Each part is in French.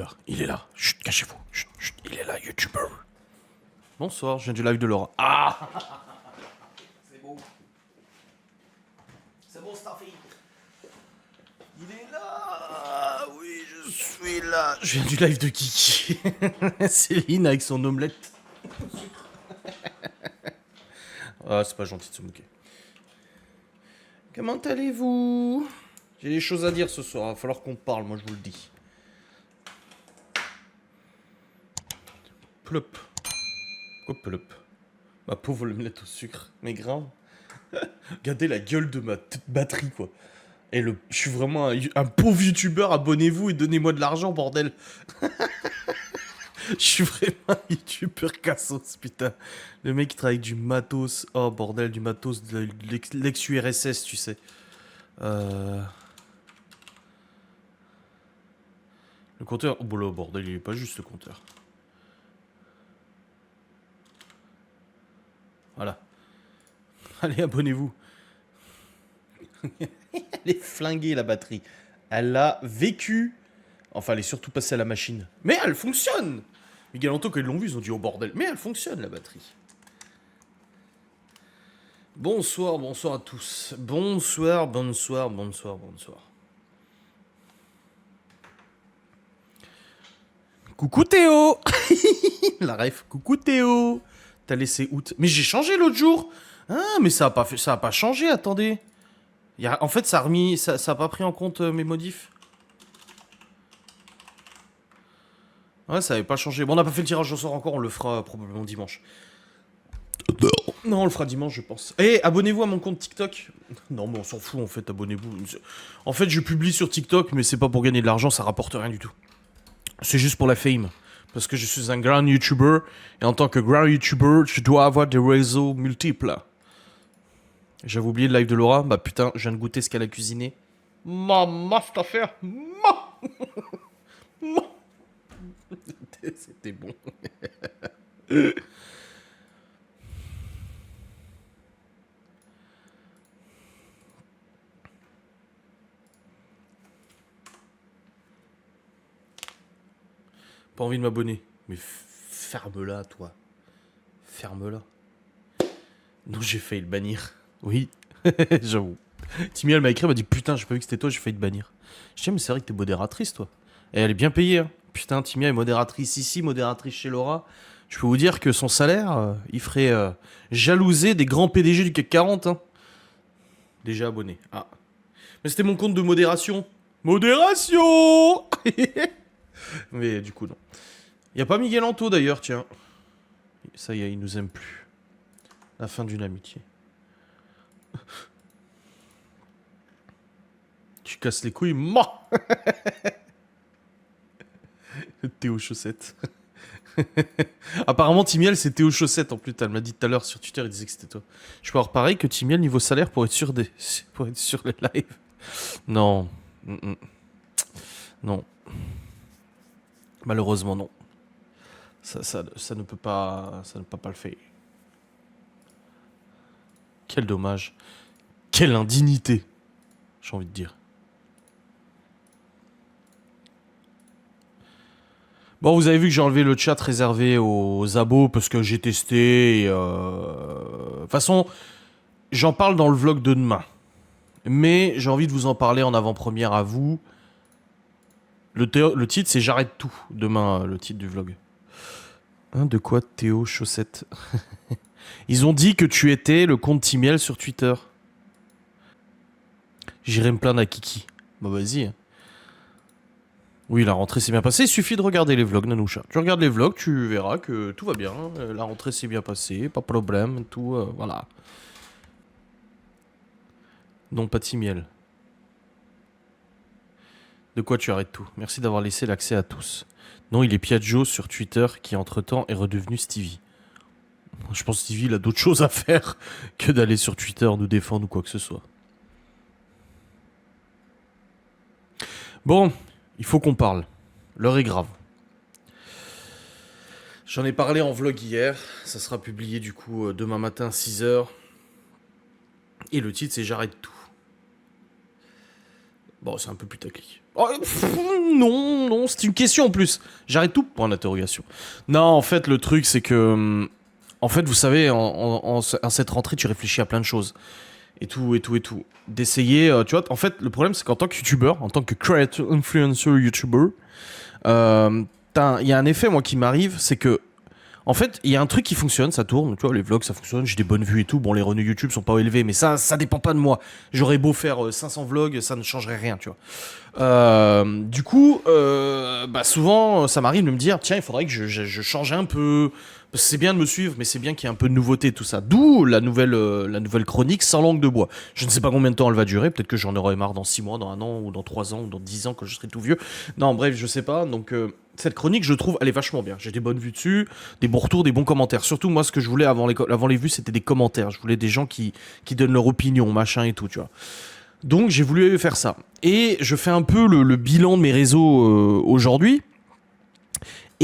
là. Il est là. Chut, cachez-vous. Chut, chut, il est là, YouTuber. Bonsoir, je viens du live de Laura. Ah. C'est beau. C'est bon, Starfy. Il est là. Oui, je suis là. Je viens du live de Kiki. Céline avec son omelette. Ah, c'est pas gentil de se moquer. Comment allez-vous? J'ai des choses à dire ce soir. Il va falloir qu'on parle, moi je vous le dis. Plop. Oh, plop. Ma pauvre omelette au sucre. Mais grave. Regardez la gueule de ma batterie, quoi. Et je suis vraiment un pauvre youtubeur, abonnez-vous et donnez-moi de l'argent, bordel. Je suis vraiment un youtubeur cassos, putain. Le mec qui travaille avec du matos. Oh, bordel, du matos de l'ex-URSS, tu sais. Le compteur... Oh, là, bordel, il est pas juste, le compteur. Voilà. Allez, abonnez-vous. Elle est flinguée, la batterie. Elle a vécu. Enfin, elle est surtout passée à la machine. Mais elle fonctionne. Miguel Anto, quand ils l'ont vu, ils ont dit, oh bordel. Mais elle fonctionne, la batterie. Bonsoir, bonsoir à tous. Bonsoir, bonsoir, bonsoir, bonsoir. Coucou Théo. La ref, coucou Théo. T'as laissé août. Mais j'ai changé l'autre jour. Ah, mais ça a pas changé, attendez. En fait, ça a pas pris en compte mes modifs. Ouais, ça avait pas changé. Bon, on n'a pas fait le tirage au sort encore, on le fera probablement dimanche. Non, on le fera dimanche, je pense. Et abonnez-vous à mon compte TikTok. Non, mais on s'en fout, en fait, abonnez-vous. En fait, je publie sur TikTok, mais c'est pas pour gagner de l'argent, ça rapporte rien du tout. C'est juste pour la fame. Parce que je suis un grand YouTuber, et en tant que grand YouTuber, je dois avoir des réseaux multiples. J'avais oublié le live de Laura. Bah putain, je viens de goûter ce qu'elle a cuisiné. Maman, cette affaire. C'était bon. Pas envie de m'abonner. Mais ferme-la, toi. Ferme-la. Non, j'ai failli le bannir. Oui, j'avoue. Timmy, elle m'a écrit, elle m'a dit putain, j'ai pas vu que c'était toi, j'ai failli te bannir. Je dis, mais c'est vrai que t'es modératrice, toi. Et elle est bien payée, hein. Putain, Timmy est modératrice ici, modératrice chez Laura. Je peux vous dire que son salaire, il ferait jalouser des grands PDG du CAC 40, hein. Déjà abonné. Ah. Mais c'était mon compte de modération. Modération. Mais du coup, non. Y a pas Miguel Anto d'ailleurs, tiens. Ça y est, il nous aime plus. La fin d'une amitié. Tu casses les couilles, moi. Théo Chaussette. Apparemment, Timiel, c'est Théo Chaussette en plus. Elle m'a dit tout à l'heure sur Twitter, il disait que c'était toi. Je peux avoir pareil que Timiel niveau salaire pour être sur pour être sur les lives. Non. Non. Malheureusement, non. Ça ne peut pas. Ça ne peut pas le faire. Quel dommage. Quelle indignité. J'ai envie de dire. Bon, vous avez vu que j'ai enlevé le chat réservé aux abos parce que j'ai testé. De toute façon, j'en parle dans le vlog de demain. Mais j'ai envie de vous en parler en avant-première à vous. Le titre, c'est J'arrête tout. Demain, le titre du vlog. Hein, de quoi Théo Chaussette? Ils ont dit que tu étais le compte Timiel sur Twitter. J'irai me plaindre à Kiki. Bah vas-y. Oui, la rentrée s'est bien passée. Il suffit de regarder les vlogs, Nanoucha. Tu regardes les vlogs, tu verras que tout va bien. La rentrée s'est bien passée, pas de problème, tout, voilà. Non, pas Timiel. De quoi tu arrêtes tout? Merci d'avoir laissé l'accès à tous. Non, il est Piaggio sur Twitter qui, entre-temps, est redevenu Stevie. Je pense que Stevie, il a d'autres choses à faire que d'aller sur Twitter nous défendre ou quoi que ce soit. Bon, il faut qu'on parle. L'heure est grave. J'en ai parlé en vlog hier. Ça sera publié du coup demain matin à 6h. Et le titre, c'est J'arrête tout. Bon, c'est un peu putaclic. Oh, non, c'est une question en plus. J'arrête tout, point d'interrogation. Non, en fait, le truc, c'est que... En fait, vous savez, en cette rentrée, tu réfléchis à plein de choses. Et tout. D'essayer, tu vois, en fait, le problème, c'est qu'en tant que YouTuber, en tant que creator, influencer, YouTuber, il y a un effet, moi, qui m'arrive, c'est que en fait, il y a un truc qui fonctionne, ça tourne, tu vois, les vlogs ça fonctionne, j'ai des bonnes vues et tout. Bon, les revenus YouTube sont pas élevés, mais ça dépend pas de moi. J'aurais beau faire 500 vlogs, ça ne changerait rien, tu vois. Du coup, bah souvent, ça m'arrive de me dire, tiens, il faudrait que je change un peu. Parce que c'est bien de me suivre, mais c'est bien qu'il y ait un peu de nouveauté, tout ça. D'où la nouvelle chronique sans langue de bois. Je ne sais pas combien de temps elle va durer. Peut-être que j'en aurai marre dans 6 mois, dans 1 an, ou dans 3 ans, ou dans 10 ans, quand je serai tout vieux. Non, bref, je sais pas. Donc, cette chronique, je trouve, elle est vachement bien. J'ai des bonnes vues dessus, des bons retours, des bons commentaires. Surtout, moi, ce que je voulais avant les vues, c'était des commentaires. Je voulais des gens qui donnent leur opinion, machin et tout, tu vois. Donc, j'ai voulu faire ça. Et je fais un peu le bilan de mes réseaux aujourd'hui.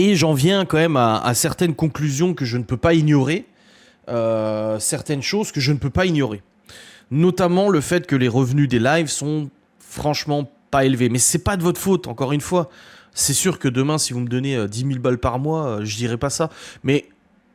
Et j'en viens quand même à certaines conclusions que je ne peux pas ignorer. Certaines choses que je ne peux pas ignorer. Notamment le fait que les revenus des lives sont franchement pas élevés. Mais c'est pas de votre faute, encore une fois. C'est sûr que demain, si vous me donnez 10 000 balles par mois, je dirais pas ça. Mais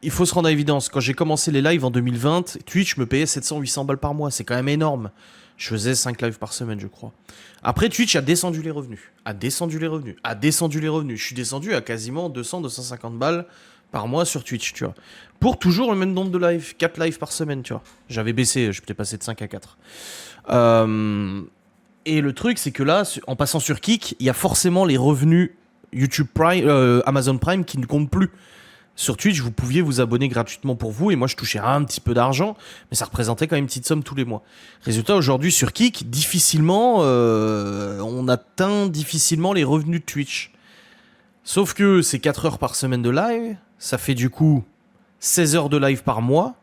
il faut se rendre à l'évidence. Quand j'ai commencé les lives en 2020, Twitch me payait 700-800 balles par mois. C'est quand même énorme. Je faisais 5 lives par semaine, je crois. Après, Twitch a descendu les revenus. Je suis descendu à quasiment 200-250 balles par mois sur Twitch, tu vois. Pour toujours le même nombre de lives. 4 lives par semaine, tu vois. J'avais baissé, je peux passer de 5 à 4. Et le truc, c'est que là, en passant sur Kick, il y a forcément les revenus YouTube Prime, Amazon Prime qui ne comptent plus. Sur Twitch, vous pouviez vous abonner gratuitement pour vous, et moi je touchais un petit peu d'argent, mais ça représentait quand même une petite somme tous les mois. Résultat, aujourd'hui sur Kick, difficilement, on atteint difficilement les revenus de Twitch. Sauf que c'est 4 heures par semaine de live, ça fait du coup 16 heures de live par mois,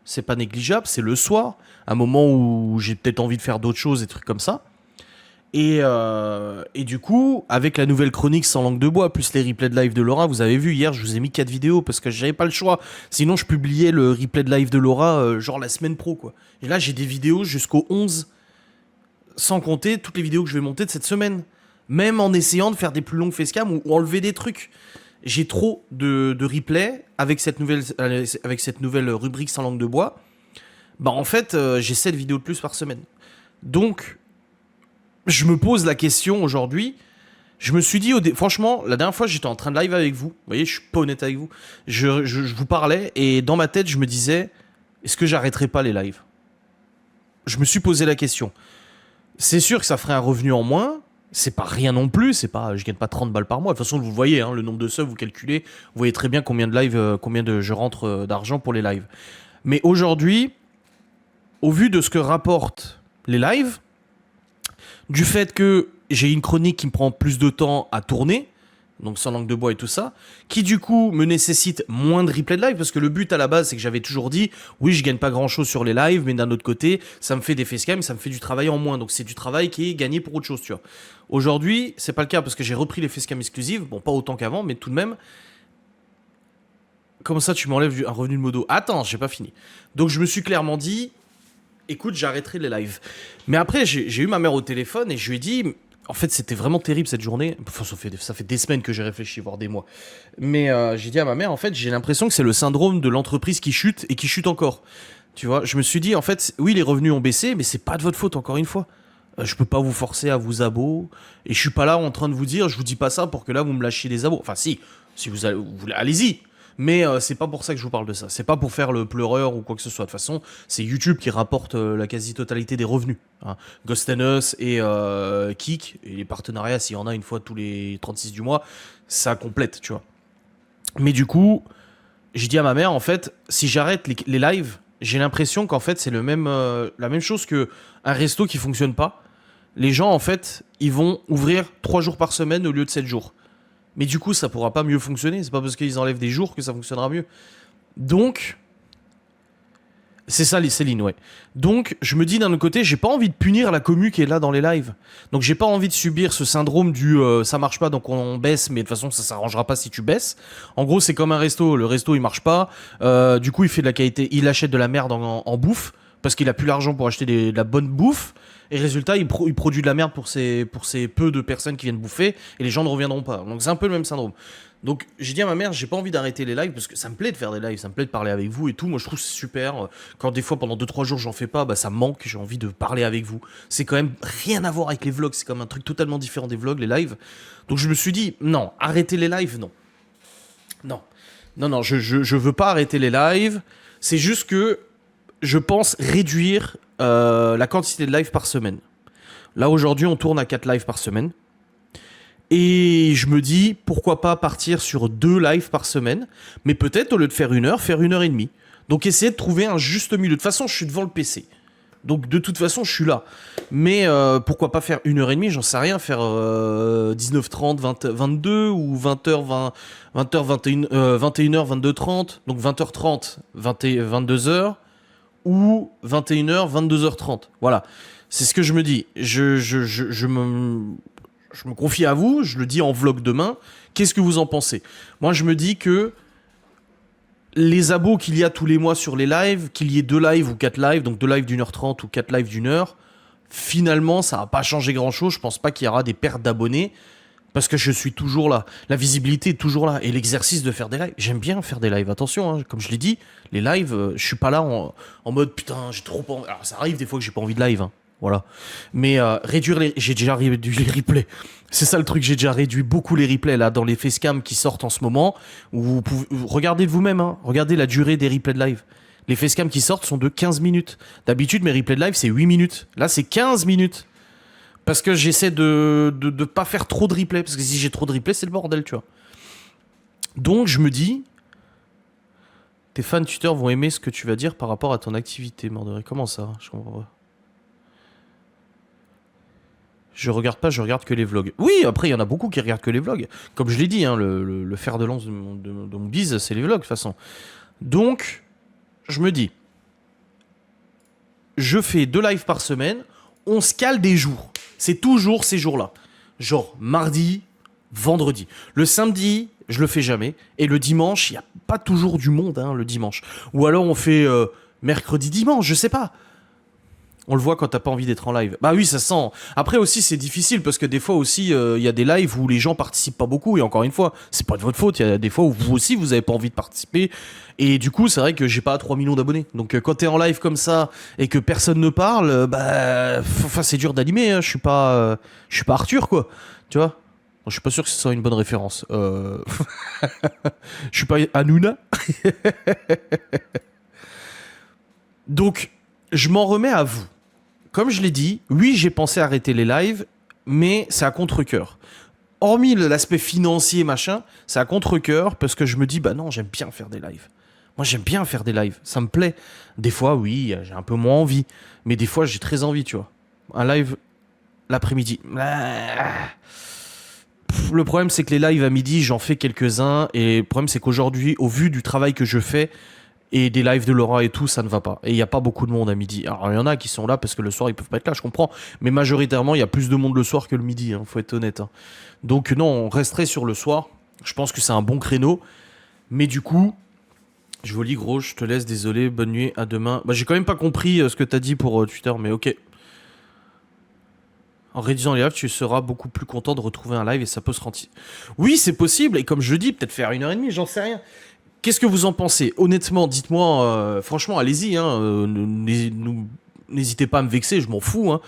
c'est pas négligeable, c'est le soir, un moment où j'ai peut-être envie de faire d'autres choses, des trucs comme ça. Et du coup, avec la nouvelle chronique sans langue de bois, plus les replays de live de Laura, vous avez vu, hier, je vous ai mis 4 vidéos parce que j'avais pas le choix. Sinon, je publiais le replay de live de Laura, genre la semaine pro, quoi. Et là, j'ai des vidéos jusqu'au 11, sans compter toutes les vidéos que je vais monter de cette semaine. Même en essayant de faire des plus longues facecam ou enlever des trucs. J'ai trop de replays avec cette nouvelle rubrique sans langue de bois. Bah, en fait, j'ai 7 vidéos de plus par semaine. Donc, je me pose la question aujourd'hui. Je me suis dit, franchement, la dernière fois, j'étais en train de live avec vous. Vous voyez, je suis pas honnête avec vous. Je vous parlais et dans ma tête, je me disais, est-ce que j'arrêterai pas les lives? Je me suis posé la question. C'est sûr que ça ferait un revenu en moins. C'est pas rien non plus. C'est pas, je gagne pas 30 balles par mois. De toute façon, vous le voyez, hein, le nombre de subs, vous calculez. Vous voyez très bien combien de lives, je rentre d'argent pour les lives. Mais aujourd'hui, au vu de ce que rapportent les lives, du fait que j'ai une chronique qui me prend plus de temps à tourner, donc sans langue de bois et tout ça, qui du coup me nécessite moins de replay de live, parce que le but à la base, c'est que j'avais toujours dit, oui, je gagne pas grand chose sur les lives, mais d'un autre côté, ça me fait des facecam, ça me fait du travail en moins, donc c'est du travail qui est gagné pour autre chose, tu vois. Aujourd'hui, c'est pas le cas, parce que j'ai repris les facecam exclusives, bon, pas autant qu'avant, mais tout de même. Comme ça, tu m'enlèves un revenu de modo. Attends, j'ai pas fini. Donc je me suis clairement dit, écoute, j'arrêterai les lives. Mais après, j'ai eu ma mère au téléphone et je lui ai dit, en fait, c'était vraiment terrible cette journée. Enfin, ça fait des semaines que j'ai réfléchi, voire des mois. Mais j'ai dit à ma mère, en fait, j'ai l'impression que c'est le syndrome de l'entreprise qui chute et qui chute encore. Tu vois, je me suis dit, en fait, oui, les revenus ont baissé, mais c'est pas de votre faute, encore une fois. Je peux pas vous forcer à vous abos. Et je suis pas là en train de vous dire, je vous dis pas ça pour que là, vous me lâchiez des abos. Enfin, si vous allez-y. Mais c'est pas pour ça que je vous parle de ça. C'est pas pour faire le pleureur ou quoi que ce soit. De toute façon, c'est YouTube qui rapporte la quasi-totalité des revenus. Hein. Ghost and Us et Kik, et les partenariats, s'il y en a une fois tous les 36 du mois, ça complète, tu vois. Mais du coup, j'ai dit à ma mère, en fait, si j'arrête les lives, j'ai l'impression qu'en fait, c'est la même chose qu'un resto qui fonctionne pas. Les gens, en fait, ils vont ouvrir 3 jours par semaine au lieu de 7 jours. Mais du coup, ça pourra pas mieux fonctionner. C'est pas parce qu'ils enlèvent des jours que ça fonctionnera mieux. Donc, c'est ça les Céline, ouais. Donc, je me dis d'un autre côté, j'ai pas envie de punir la commu qui est là dans les lives. Donc, j'ai pas envie de subir ce syndrome du ça marche pas, donc on baisse, mais de toute façon, ça s'arrangera pas si tu baisses. En gros, c'est comme un resto. Le resto, il marche pas. Du coup, il fait de la qualité, il achète de la merde en bouffe parce qu'il a plus l'argent pour acheter de la bonne bouffe. Et résultat, il produit de la merde pour ces peu de personnes qui viennent bouffer, et les gens ne reviendront pas. Donc c'est un peu le même syndrome. Donc j'ai dit à ma mère, j'ai pas envie d'arrêter les lives, parce que ça me plaît de faire des lives, ça me plaît de parler avec vous et tout. Moi je trouve que c'est super. Quand des fois pendant 2-3 jours j'en fais pas, bah ça me manque, j'ai envie de parler avec vous. C'est quand même rien à voir avec les vlogs, c'est comme un truc totalement différent des vlogs, les lives. Donc je me suis dit, non, arrêter les lives, non. Non, je veux pas arrêter les lives. C'est juste que je pense réduire la quantité de lives par semaine. Là, aujourd'hui, on tourne à 4 lives par semaine. Et je me dis, pourquoi pas partir sur 2 lives par semaine, mais peut-être, au lieu de faire 1 heure, faire 1 heure et demie. Donc, essayer de trouver un juste milieu. De toute façon, je suis devant le PC. Donc, de toute façon, je suis là. Mais pourquoi pas faire 1 heure et demie, j'en sais rien, faire 19h30, 22 ou 20h, 20h, 21h, 22h30. Donc, 20h30, 22h. Ou 21h, 22h30. Voilà. C'est ce que je me dis. Je me confie à vous, je le dis en vlog demain. Qu'est-ce que vous en pensez? Moi, je me dis que les abos qu'il y a tous les mois sur les lives, qu'il y ait 2 lives ou 4 lives, donc 2 lives d'1h30 ou 4 lives d'1 heure, finalement, ça va pas changer grand-chose. Je pense pas qu'il y aura des pertes d'abonnés. Parce que je suis toujours là. La visibilité est toujours là. Et l'exercice de faire des lives. J'aime bien faire des lives. attention, hein, comme je l'ai dit, les lives, je suis pas là en mode putain, j'ai trop pas envie. Alors ça arrive des fois que j'ai pas envie de live. Hein, voilà. Mais réduire les. J'ai déjà réduit les replays. C'est ça le truc, j'ai déjà réduit beaucoup les replays là dans les facecam qui sortent en ce moment. Où vous pouvez. Regardez de vous-même, hein, regardez la durée des replays de live. Les facecam qui sortent sont de 15 minutes. D'habitude, mes replays de live, c'est 8 minutes. Là, c'est 15 minutes. Parce que j'essaie de pas faire trop de replay. Parce que si j'ai trop de replay, c'est le bordel, tu vois. Donc, je me dis... Tes fans tuteurs vont aimer ce que tu vas dire par rapport à ton activité, Morderay. Comment ça? Je comprends pas. Je regarde pas, je regarde que les vlogs. Oui, après, il y en a beaucoup qui regardent que les vlogs. Comme je l'ai dit, hein, le fer de lance de mon bise, c'est les vlogs, de toute façon. Donc, je me dis... Je fais 2 lives par semaine. On se cale des jours. C'est toujours ces jours-là. Genre mardi, vendredi. Le samedi, je le fais jamais. Et le dimanche, il n'y a pas toujours du monde, hein, le dimanche. Ou alors on fait mercredi, dimanche, je sais pas. On le voit quand t'as pas envie d'être en live. Bah oui, ça sent. Après aussi, c'est difficile parce que des fois aussi, il y a des lives où les gens participent pas beaucoup. Et encore une fois, c'est pas de votre faute. Il y a des fois où vous aussi, vous avez pas envie de participer. Et du coup, c'est vrai que j'ai pas 3 millions d'abonnés. Donc quand t'es en live comme ça et que personne ne parle, bah, enfin, c'est dur d'animer. Hein. Je suis pas Arthur, quoi. Tu vois? Je suis pas sûr que ce soit une bonne référence. Je suis pas Hanouna. Donc, je m'en remets à vous. Comme je l'ai dit, oui, j'ai pensé arrêter les lives, mais c'est à contre-cœur. Hormis l'aspect financier, machin, c'est à contre-cœur parce que je me dis, bah non, j'aime bien faire des lives. Moi, j'aime bien faire des lives. Ça me plaît. Des fois, oui, j'ai un peu moins envie. Mais des fois, j'ai très envie, tu vois. Un live l'après-midi. Le problème, c'est que les lives à midi, j'en fais quelques-uns. Et le problème, c'est qu'aujourd'hui, au vu du travail que je fais, et des lives de Laura et tout, ça ne va pas. Et il n'y a pas beaucoup de monde à midi. Alors, il y en a qui sont là parce que le soir, ils peuvent pas être là, je comprends. Mais majoritairement, il y a plus de monde le soir que le midi, hein, faut être honnête. Hein. Donc, non, on resterait sur le soir. Je pense que c'est un bon créneau. Mais du coup, je vous lis, gros, je te laisse, désolé, bonne nuit, à demain. Bah, j'ai quand même pas compris ce que t'as dit pour Twitter, mais ok. En réduisant les lives, tu seras beaucoup plus content de retrouver un live et ça peut se rendre. Oui, c'est possible. Et comme je le dis, peut-être faire 1 heure et demie, j'en sais rien. Qu'est-ce que vous en pensez? Honnêtement, dites-moi, franchement, allez-y, hein, n'hésitez pas à me vexer, je m'en fous. Hein.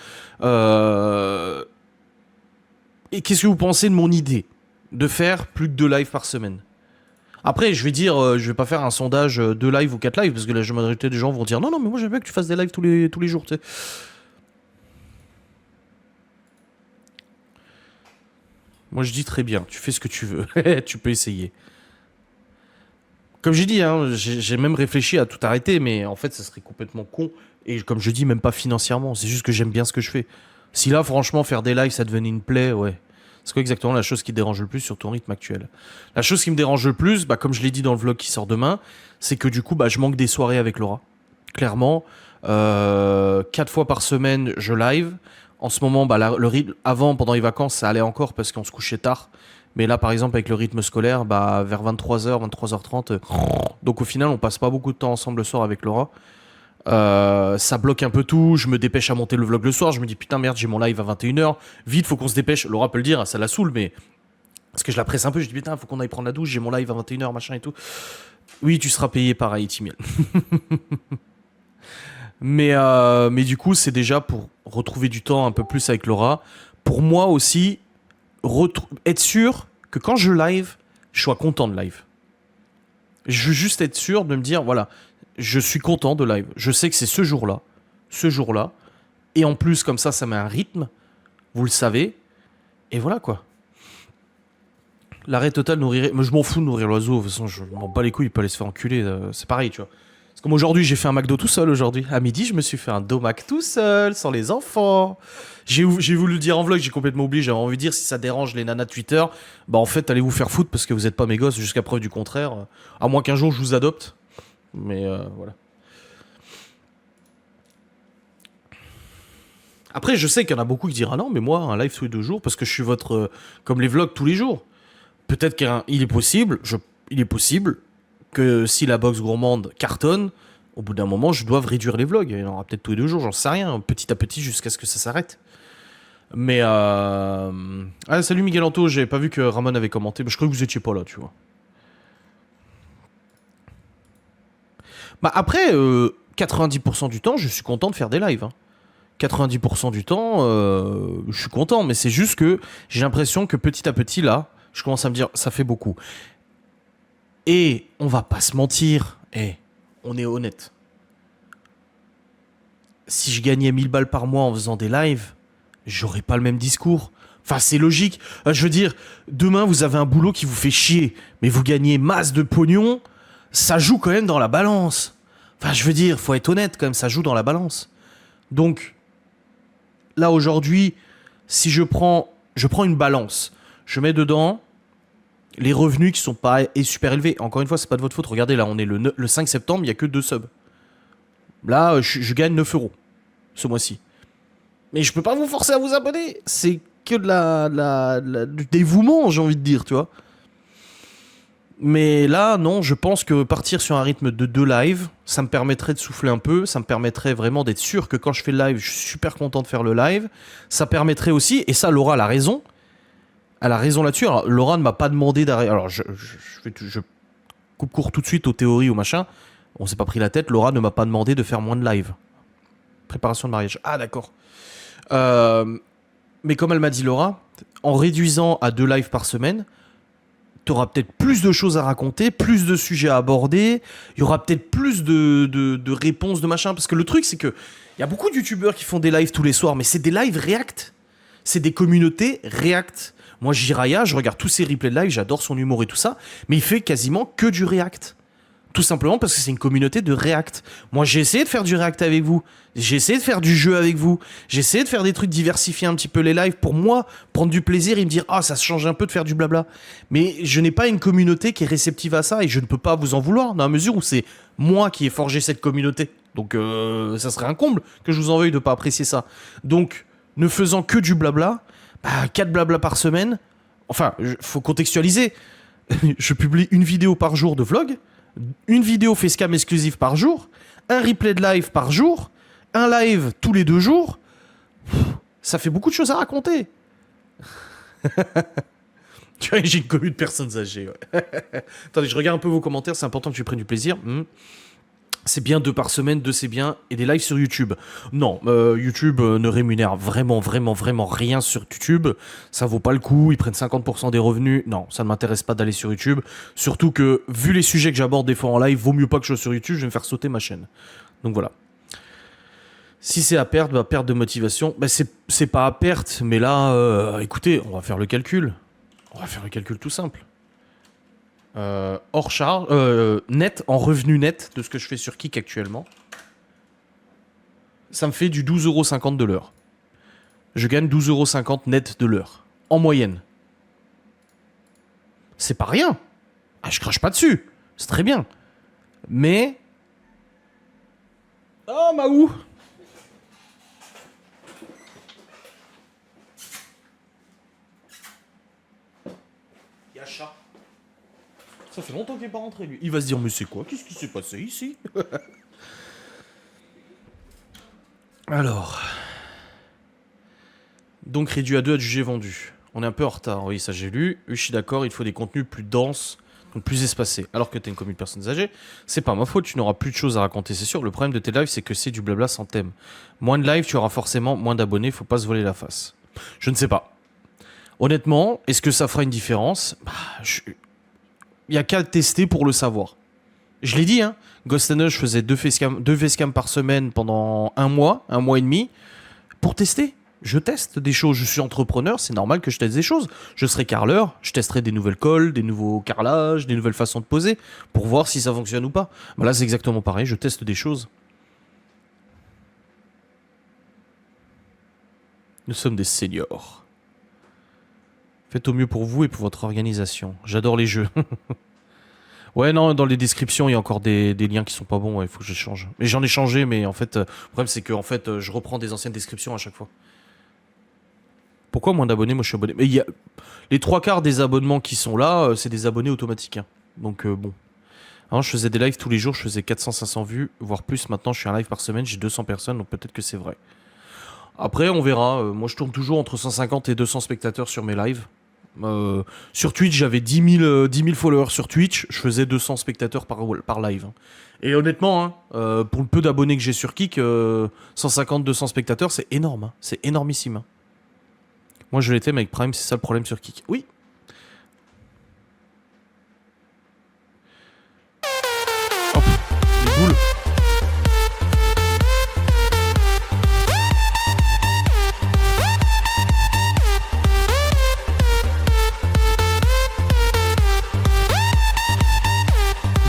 Et qu'est-ce que vous pensez de mon idée de faire plus de 2 lives par semaine? Après, je vais dire, je vais pas faire un sondage 2 lives ou 4 lives, parce que la majorité des gens vont dire non, non, mais moi j'aime bien que tu fasses des lives tous les jours, tu sais. Moi je dis très bien, tu fais ce que tu veux, tu peux essayer. Comme j'ai dit, hein, j'ai même réfléchi à tout arrêter, mais en fait, ça serait complètement con. Et comme je dis, même pas financièrement. C'est juste que j'aime bien ce que je fais. Si là, franchement, faire des lives, ça devenait une plaie, ouais. C'est quoi exactement la chose qui te dérange le plus sur ton rythme actuel? La chose qui me dérange le plus, bah, comme je l'ai dit dans le vlog qui sort demain, c'est que du coup, bah, je manque des soirées avec Laura. Clairement, 4 fois par semaine, je live. En ce moment, bah, le rythme, avant, pendant les vacances, ça allait encore parce qu'on se couchait tard. Mais là, par exemple, avec le rythme scolaire, bah, vers 23h, 23h30. Donc au final, on passe pas beaucoup de temps ensemble le soir avec Laura. Ça bloque un peu tout, je me dépêche à monter le vlog le soir, je me dis putain merde j'ai mon live à 21h, vite faut qu'on se dépêche, Laura peut le dire, ça la saoule mais... Parce que je la presse un peu, je dis putain faut qu'on aille prendre la douche, j'ai mon live à 21h machin et tout. Oui tu seras payé pareil Timiel. mais du coup c'est déjà pour retrouver du temps un peu plus avec Laura, pour moi aussi, être sûr que quand je live, je sois content de live. Je veux juste être sûr de me dire, voilà, je suis content de live. Je sais que c'est ce jour-là. Et en plus, comme ça met un rythme. Vous le savez. Et voilà, quoi. L'arrêt total nourrirait... Mais je m'en fous de nourrir l'oiseau. De toute façon, je m'en bats les couilles, il peut aller se faire enculer. C'est pareil, tu vois. C'est comme aujourd'hui, j'ai fait un McDo tout seul aujourd'hui. À midi, je me suis fait un domac tout seul, sans les enfants. J'ai voulu le dire en vlog, j'ai complètement oublié. J'avais envie de dire, si ça dérange les nanas de Twitter, bah en fait, allez vous faire foutre parce que vous êtes pas mes gosses jusqu'à preuve du contraire. À moins qu'un jour, je vous adopte. Mais voilà. Après, je sais qu'il y en a beaucoup qui diront ah non, mais moi, un live tous les 2 jours, parce que je suis votre. Comme les vlogs tous les jours. Peut-être qu'il est possible, il est possible que si la box gourmande cartonne, au bout d'un moment, je dois réduire les vlogs. Il y en aura peut-être tous les 2 jours, j'en sais rien, petit à petit jusqu'à ce que ça s'arrête. Mais ah, salut Miguel Anto, j'avais pas vu que Ramon avait commenté, mais je crois que vous étiez pas là, tu vois. Bah après, 90% du temps, je suis content de faire des lives. Hein. 90% du temps, je suis content, mais c'est juste que j'ai l'impression que petit à petit, là, je commence à me dire, ça fait beaucoup. Et on va pas se mentir, on est honnête. Si je gagnais 1000 balles par mois en faisant des lives, j'aurais pas le même discours. Enfin, c'est logique. Je veux dire, demain, vous avez un boulot qui vous fait chier, mais vous gagnez masse de pognon, ça joue quand même dans la balance. Enfin, je veux dire, faut être honnête quand même, ça joue dans la balance. Donc, là, aujourd'hui, si je prends une balance, je mets dedans les revenus qui sont pas super élevés. Encore une fois, c'est pas de votre faute. Regardez, là, on est le 5 septembre, il y a que 2 subs. Là, je gagne 9 euros ce mois-ci. Mais je peux pas vous forcer à vous abonner. C'est que du dévouement, j'ai envie de dire, tu vois. Mais là, non, je pense que partir sur un rythme de 2 lives, ça me permettrait de souffler un peu, ça me permettrait vraiment d'être sûr que quand je fais le live, je suis super content de faire le live. Ça permettrait aussi, et ça, Laura a raison, elle a raison là-dessus. Alors, Laura ne m'a pas demandé d'arrêter. Alors, je coupe court tout de suite aux théories ou machin. On s'est pas pris la tête. Laura ne m'a pas demandé de faire moins de live. Préparation de mariage. Ah, d'accord. Mais comme elle m'a dit, Laura, en réduisant à 2 lives par semaine, t'auras peut-être plus de choses à raconter, plus de sujets à aborder, il y aura peut-être plus de réponses, de machin. Parce que le truc, c'est que il y a beaucoup de youtubeurs qui font des lives tous les soirs, mais c'est des lives react. C'est des communautés react. Moi, Jiraya, je regarde tous ses replays de live, j'adore son humour et tout ça, mais il fait quasiment que du react. Tout simplement parce que c'est une communauté de React. Moi, j'ai essayé de faire du React avec vous. J'ai essayé de faire du jeu avec vous. J'ai essayé de faire des trucs, diversifier un petit peu les lives pour moi, prendre du plaisir et me dire, ah, ça se change un peu de faire du blabla. Mais je n'ai pas une communauté qui est réceptive à ça et je ne peux pas vous en vouloir dans la mesure où c'est moi qui ai forgé cette communauté. Donc, ça serait un comble que je vous en veuille de pas apprécier ça. Donc, ne faisant que du blabla, 4 blabla par semaine, enfin, faut contextualiser. Je publie une vidéo par jour de vlog. Une vidéo facecam exclusive par jour, un replay de live par jour, un live tous les 2 jours. Ça fait beaucoup de choses à raconter. Tu vois, j'ai une commune de personnes âgées. Ouais. Attendez, je regarde un peu vos commentaires, c'est important que tu prennes du plaisir. C'est bien 2 par semaine, 2 c'est bien, et des lives sur YouTube. Non, YouTube ne rémunère vraiment rien sur YouTube. Ça vaut pas le coup, ils prennent 50% des revenus. Non, ça ne m'intéresse pas d'aller sur YouTube. Surtout que, vu les sujets que j'aborde des fois en live, vaut mieux pas que je sois sur YouTube, je vais me faire sauter ma chaîne. Donc voilà. Si c'est à perte, perte de motivation, c'est pas à perte, mais là, écoutez, on va faire le calcul. On va faire le calcul tout simple. Hors charge, net, en revenu net de ce que je fais sur Kik actuellement, ça me fait du 12,50€ de l'heure. Je gagne 12,50€ net de l'heure, en moyenne. C'est pas rien. Ah, je crache pas dessus. C'est très bien. Mais... Oh, Maou! Y'a chat. Ça fait longtemps qu'il est pas rentré, lui. Il va se dire, mais c'est quoi? Qu'est-ce qui s'est passé ici? Alors. Donc réduit à 2 adjugés vendus. On est un peu en retard, oui, ça j'ai lu. Je suis d'accord, il faut des contenus plus denses, donc plus espacés. Alors que t'es une commune de personnes âgées, c'est pas ma faute, tu n'auras plus de choses à raconter, c'est sûr. Le problème de tes lives, c'est que c'est du blabla sans thème. Moins de lives, tu auras forcément moins d'abonnés, faut pas se voler la face. Je ne sais pas. Honnêtement, est-ce que ça fera une différence? Il y a qu'à tester pour le savoir. Je l'ai dit, hein. Ghost Tunnel, je faisais 2 facecams par semaine pendant un mois et demi, pour tester. Je teste des choses, je suis entrepreneur, c'est normal que je teste des choses. Je serai carreleur, je testerai des nouvelles colles, des nouveaux carrelages, des nouvelles façons de poser, pour voir si ça fonctionne ou pas. Bah là, c'est exactement pareil, je teste des choses. Nous sommes des seniors. Faites au mieux pour vous et pour votre organisation. J'adore les jeux. Ouais, non, dans les descriptions, il y a encore des liens qui sont pas bons, il faut que je change. Mais j'en ai changé, mais en fait, le problème c'est que je reprends des anciennes descriptions à chaque fois. Pourquoi moins d'abonnés? Moi je suis abonné. Mais il y a les 3 quarts des abonnements qui sont là, c'est des abonnés automatiques, hein. Donc bon. Avant, je faisais des lives tous les jours, je faisais 400-500 vues, voire plus. Maintenant, je suis un live par semaine, j'ai 200 personnes, donc peut-être que c'est vrai. Après, on verra. Moi, je tourne toujours entre 150 et 200 spectateurs sur mes lives. Sur Twitch, j'avais 10 000 followers sur Twitch, je faisais 200 spectateurs par live, hein. Et honnêtement, hein, pour le peu d'abonnés que j'ai sur Kik, 150-200 spectateurs, c'est énorme, hein. C'est énormissime, hein. Moi, je l'étais, mais avec Prime, c'est ça le problème sur Kik. Oui. Hop, les boules.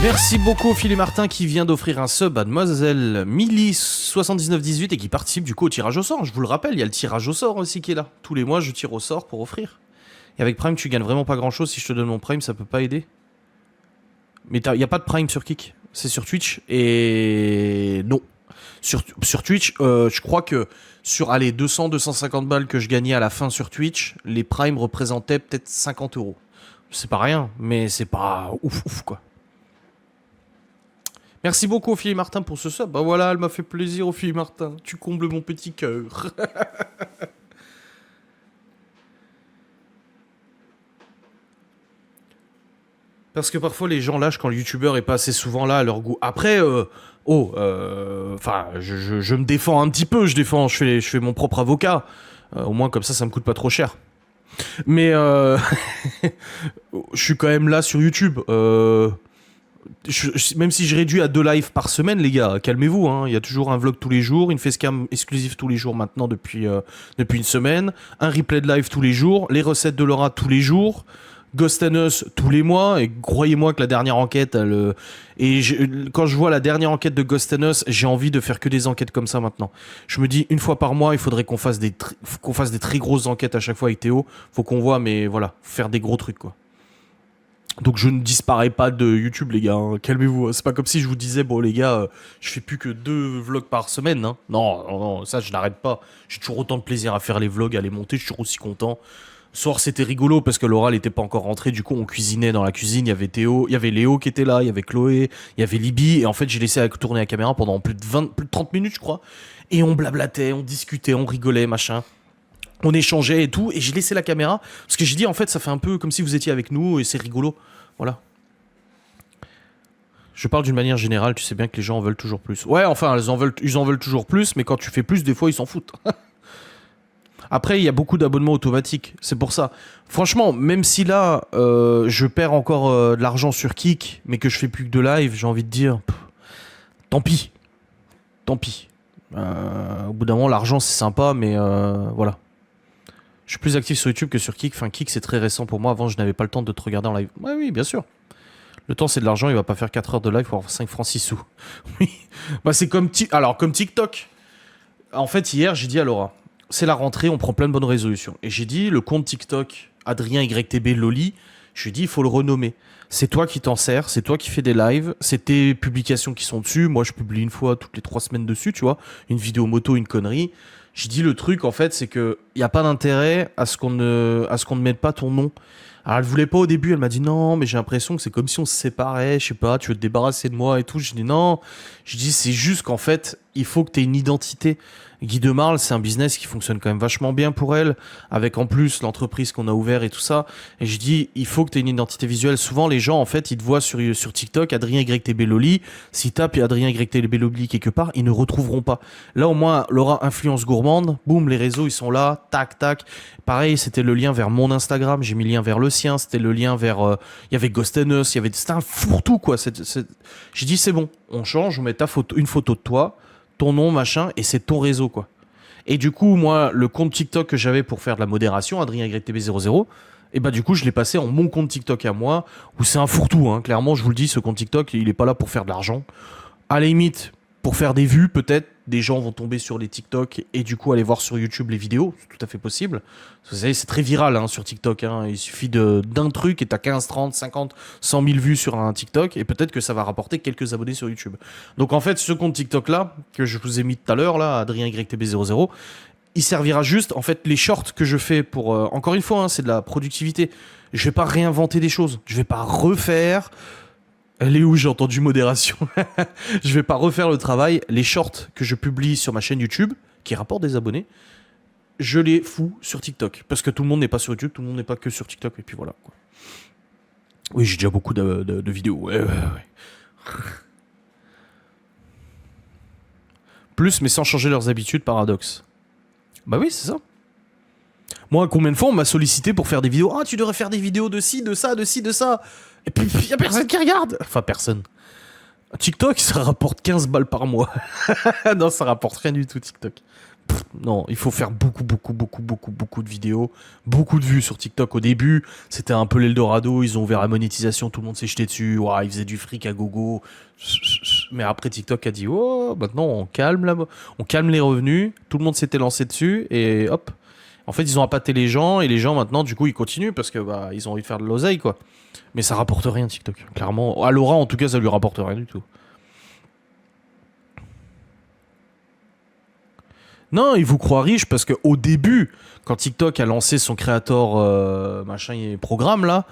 Merci beaucoup Philippe Martin qui vient d'offrir un sub à Demoiselle Milly7918 et qui participe du coup au tirage au sort. Je vous le rappelle, il y a le tirage au sort aussi qui est là. Tous les mois, je tire au sort pour offrir. Et avec Prime, tu gagnes vraiment pas grand chose. Si je te donne mon Prime, ça peut pas aider. Mais il n'y a pas de Prime sur Kik. C'est sur Twitch. Et non. Sur Twitch, je crois que sur 200-250 balles que je gagnais à la fin sur Twitch, les Primes représentaient peut-être 50 euros. C'est pas rien, mais c'est pas ouf quoi. Merci beaucoup Ophélie Martin pour ce sub. Bah voilà, elle m'a fait plaisir Ophélie Martin. Tu combles mon petit cœur. Parce que parfois les gens lâchent quand le youtubeur est pas assez souvent là à leur goût. Après, je me défends un petit peu. Je fais mon propre avocat. Au moins comme ça me coûte pas trop cher. Mais je suis quand même là sur YouTube. Même si je réduis à 2 lives par semaine, les gars, calmez-vous, hein. Il y a toujours un vlog tous les jours, une facecam exclusive tous les jours maintenant depuis une semaine, un replay de live tous les jours, les recettes de Laura tous les jours, Ghost and Us tous les mois, et croyez-moi que la dernière enquête, quand je vois la dernière enquête de Ghost and Us, j'ai envie de faire que des enquêtes comme ça maintenant. Je me dis, une fois par mois, il faudrait qu'on fasse des très grosses enquêtes à chaque fois avec Théo. Faut qu'on voit, mais voilà, faire des gros trucs, quoi. Donc je ne disparais pas de YouTube, les gars, hein. Calmez-vous. C'est pas comme si je vous disais, bon les gars, je fais plus que 2 vlogs par semaine, hein. Non, ça je n'arrête pas. J'ai toujours autant de plaisir à faire les vlogs, à les monter, je suis toujours aussi content. Ce soir c'était rigolo parce que Laura n'était pas encore rentrée, du coup on cuisinait dans la cuisine, il y avait Théo, il y avait Léo qui était là, il y avait Chloé, il y avait Libby, et en fait j'ai laissé tourner la caméra pendant plus de 30 minutes je crois, et on blablatait, on discutait, on rigolait, machin. On échangeait et tout, et j'ai laissé la caméra, parce que j'ai dit en fait ça fait un peu comme si vous étiez avec nous, et c'est rigolo. Voilà. Je parle d'une manière générale, tu sais bien que les gens en veulent toujours plus. Ouais, enfin, ils en veulent toujours plus, mais quand tu fais plus, des fois, ils s'en foutent. Après, il y a beaucoup d'abonnements automatiques, c'est pour ça. Franchement, même si là, je perds encore de l'argent sur Kik, mais que je fais plus que de live, j'ai envie de dire, tant pis. Tant pis. Au bout d'un moment, l'argent, c'est sympa, mais voilà. Je suis plus actif sur YouTube que sur Kik. Enfin, Kik, c'est très récent pour moi. Avant, je n'avais pas le temps de te regarder en live. Ouais, oui, bien sûr. Le temps, c'est de l'argent. Il va pas faire 4 heures de live pour avoir 5 francs 6 sous. Oui. Bah, c'est comme TikTok. En fait, hier, j'ai dit à Laura, c'est la rentrée, on prend plein de bonnes résolutions. Et j'ai dit, le compte TikTok, Adrien YTB Loli, je lui ai dit, il faut le renommer. C'est toi qui t'en sers, c'est toi qui fais des lives, c'est tes publications qui sont dessus. Moi, je publie une fois toutes les 3 semaines dessus, tu vois. Une vidéo moto, une connerie. J'ai dit, le truc, en fait, c'est que il n'y a pas d'intérêt à ce qu'on ne mette pas ton nom. Alors elle voulait pas au début, elle m'a dit non, mais j'ai l'impression que c'est comme si on se séparait, je sais pas, tu veux te débarrasser de moi et tout. Je dis non, je dis c'est juste qu'en fait, il faut que tu aies une identité. Guy de Marle, c'est un business qui fonctionne quand même vachement bien pour elle, avec en plus l'entreprise qu'on a ouvert et tout ça. Et je dis, il faut que tu aies une identité visuelle. Souvent, les gens, en fait, ils te voient sur TikTok, Adrien YTB Loli. S'ils tapent Adrien YTB Loli quelque part, ils ne retrouveront pas. Là, au moins, Laura Influence Gourmande, boum, les réseaux, ils sont là, tac, tac. Pareil, c'était le lien vers mon Instagram, j'ai mis le lien vers le sien, c'était le lien vers... Il y avait Ghost and Us, c'était un fourre-tout, quoi. J'ai dit, c'est bon, on change, on met une photo de toi, ton nom, machin, et c'est ton réseau, quoi. Et du coup, moi, le compte TikTok que j'avais pour faire de la modération, Adrien YTB00, et bah du coup, je l'ai passé en mon compte TikTok à moi, où c'est un fourre-tout, hein. Clairement, je vous le dis, ce compte TikTok, il est pas là pour faire de l'argent. À la limite, pour faire des vues, peut-être, des gens vont tomber sur les TikTok et du coup aller voir sur YouTube les vidéos, c'est tout à fait possible. Vous savez, c'est très viral hein, sur TikTok, hein. Il suffit d'un truc et t'as 15, 30, 50, 100 000 vues sur un TikTok et peut-être que ça va rapporter quelques abonnés sur YouTube. Donc en fait, ce compte TikTok là, que je vous ai mis tout à l'heure, là, Adrien YTB00, il servira juste, en fait, les shorts que je fais pour... encore une fois, hein, c'est de la productivité. Je vais pas réinventer des choses, je vais pas refaire... Elle est où j'ai entendu modération. Je vais pas refaire le travail. Les shorts que je publie sur ma chaîne YouTube, qui rapportent des abonnés, je les fous sur TikTok. Parce que tout le monde n'est pas sur YouTube, tout le monde n'est pas que sur TikTok. Et puis voilà. Quoi. Oui, j'ai déjà beaucoup de vidéos. Ouais. Plus, mais sans changer leurs habitudes, paradoxe. Bah oui, c'est ça. Moi, combien de fois on m'a sollicité pour faire des vidéos? Ah, tu devrais faire des vidéos de ci, de ça, de ci, de ça. Et puis, il y a personne qui regarde. Enfin, personne. TikTok, ça rapporte 15 balles par mois. Non, ça rapporte rien du tout, TikTok. Non, il faut faire beaucoup de vidéos, beaucoup de vues sur TikTok. Au début, c'était un peu l'Eldorado, ils ont ouvert la monétisation, tout le monde s'est jeté dessus, ouah, ils faisaient du fric à gogo. Mais après, TikTok a dit, oh, maintenant on calme les revenus, tout le monde s'était lancé dessus, et hop. En fait, ils ont appâté les gens, et les gens maintenant, du coup, ils continuent parce que bah, ils ont envie de faire de l'oseille, quoi. Mais ça rapporte rien, TikTok. Clairement, à Laura, en tout cas, ça lui rapporte rien du tout. Non, il vous croit riche parce que au début, quand TikTok a lancé son créateur machin et programme là,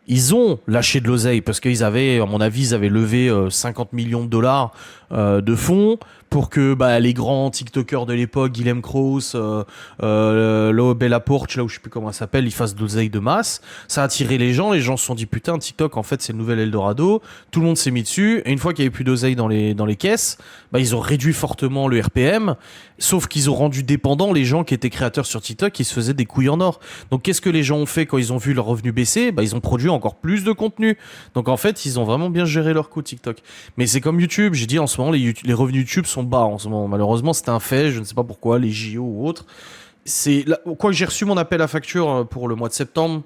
ils ont lâché de l'oseille parce qu'ils avaient, à mon avis, ils avaient levé 50 millions de dollars de fonds pour que bah, les grands TikTokers de l'époque, Guillaume Cross, Bella Porch, là où je sais plus comment elle s'appelle, ils fassent de l'oseille de masse. Ça a attiré les gens se sont dit putain, TikTok en fait c'est le nouvel Eldorado. Tout le monde s'est mis dessus. Et une fois qu'il n'y avait plus d'oseille dans les caisses, bah, ils ont réduit fortement le RPM. Sauf qu'ils ont rendu dépendants les gens qui étaient créateurs sur TikTok qui se faisaient des couilles en or. Donc qu'est-ce que les gens ont fait quand ils ont vu leurs revenus baisser? Bah, ils ont produit encore plus de contenu. Donc en fait, ils ont vraiment bien géré leur coût TikTok. Mais c'est comme YouTube, j'ai dit en ce moment, les revenus YouTube sont bas en ce moment. Malheureusement, c'est un fait, je ne sais pas pourquoi, les JO ou autres. Quoi, j'ai reçu mon appel à facture pour le mois de septembre.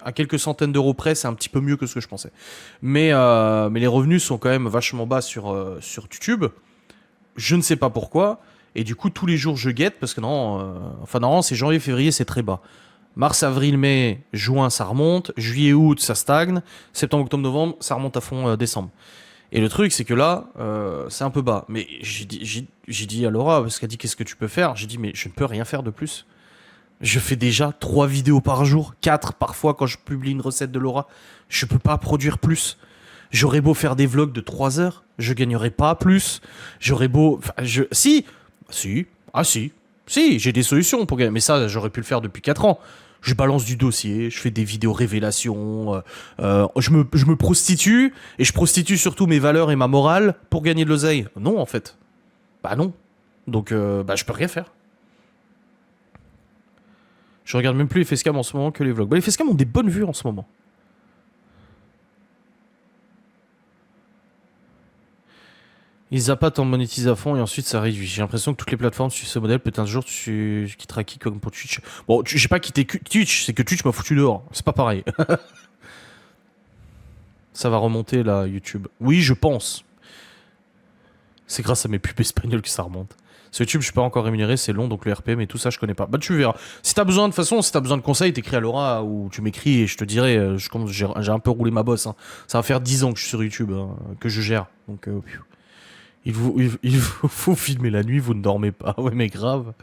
À quelques centaines d'euros près, c'est un petit peu mieux que ce que je pensais. Mais les revenus sont quand même vachement bas sur YouTube. Je ne sais pas pourquoi. Et du coup, tous les jours, je guette parce que non, c'est janvier, février, c'est très bas. Mars, avril, mai, juin, ça remonte. Juillet, août, ça stagne. Septembre, octobre, novembre, ça remonte à fond décembre. Et le truc, c'est que là, c'est un peu bas. Mais j'ai dit à Laura, parce qu'elle dit qu'est-ce que tu peux faire? J'ai dit, mais je ne peux rien faire de plus. Je fais déjà 3 vidéos par jour, 4 parfois quand je publie une recette de Laura. Je peux pas produire plus. J'aurais beau faire des vlogs de 3 heures, je gagnerais pas plus. J'aurais beau... Si, j'ai des solutions pour gagner. Mais ça, j'aurais pu le faire depuis 4 ans. Je balance du dossier, je fais des vidéos révélations, je me prostitue, et je prostitue surtout mes valeurs et ma morale pour gagner de l'oseille. Non, en fait. Bah non. Donc, je peux rien faire. Je regarde même plus les facecam en ce moment que les vlogs. Bah, les facecam ont des bonnes vues en ce moment. Ils zappent en monétise à fond et ensuite ça réduit. J'ai l'impression que toutes les plateformes suivent ce modèle. Peut-être un jour tu quitteras qui comme pour Twitch. Bon, j'ai pas quitté Twitch, c'est que Twitch m'a foutu dehors. C'est pas pareil. Ça va remonter là, YouTube. Oui, je pense. C'est grâce à mes pubs espagnols que ça remonte. Sur YouTube, je suis pas encore rémunéré, c'est long, donc le RPM et tout ça, je connais pas. Bah, tu verras. Si t'as besoin, de toute façon, si t'as besoin de conseils, t'écris à Laura ou tu m'écris et je te dirai. J'ai un peu roulé ma bosse. Hein. Ça va faire 10 ans que je suis sur YouTube, hein, que je gère. Donc, il vous faut filmer la nuit, vous ne dormez pas. Ouais, mais grave.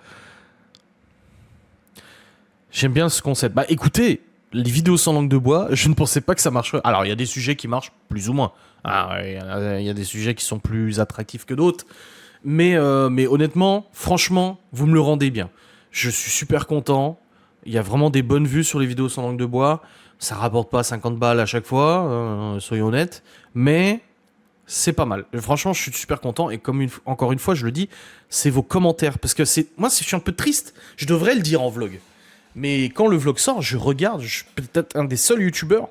J'aime bien ce concept. Bah écoutez, les vidéos sans langue de bois, je ne pensais pas que ça marcherait. Alors il y a des sujets qui marchent plus ou moins. Ah, ouais, il y a des sujets qui sont plus attractifs que d'autres. Mais honnêtement, franchement, vous me le rendez bien. Je suis super content. Il y a vraiment des bonnes vues sur les vidéos sans langue de bois. Ça rapporte pas 50 balles à chaque fois, soyons honnêtes. Mais c'est pas mal. Franchement, je suis super content. Et comme encore une fois, je le dis, c'est vos commentaires. Parce que moi, je suis un peu triste. Je devrais le dire en vlog. Mais quand le vlog sort, je regarde. Je suis peut-être un des seuls youtubeurs,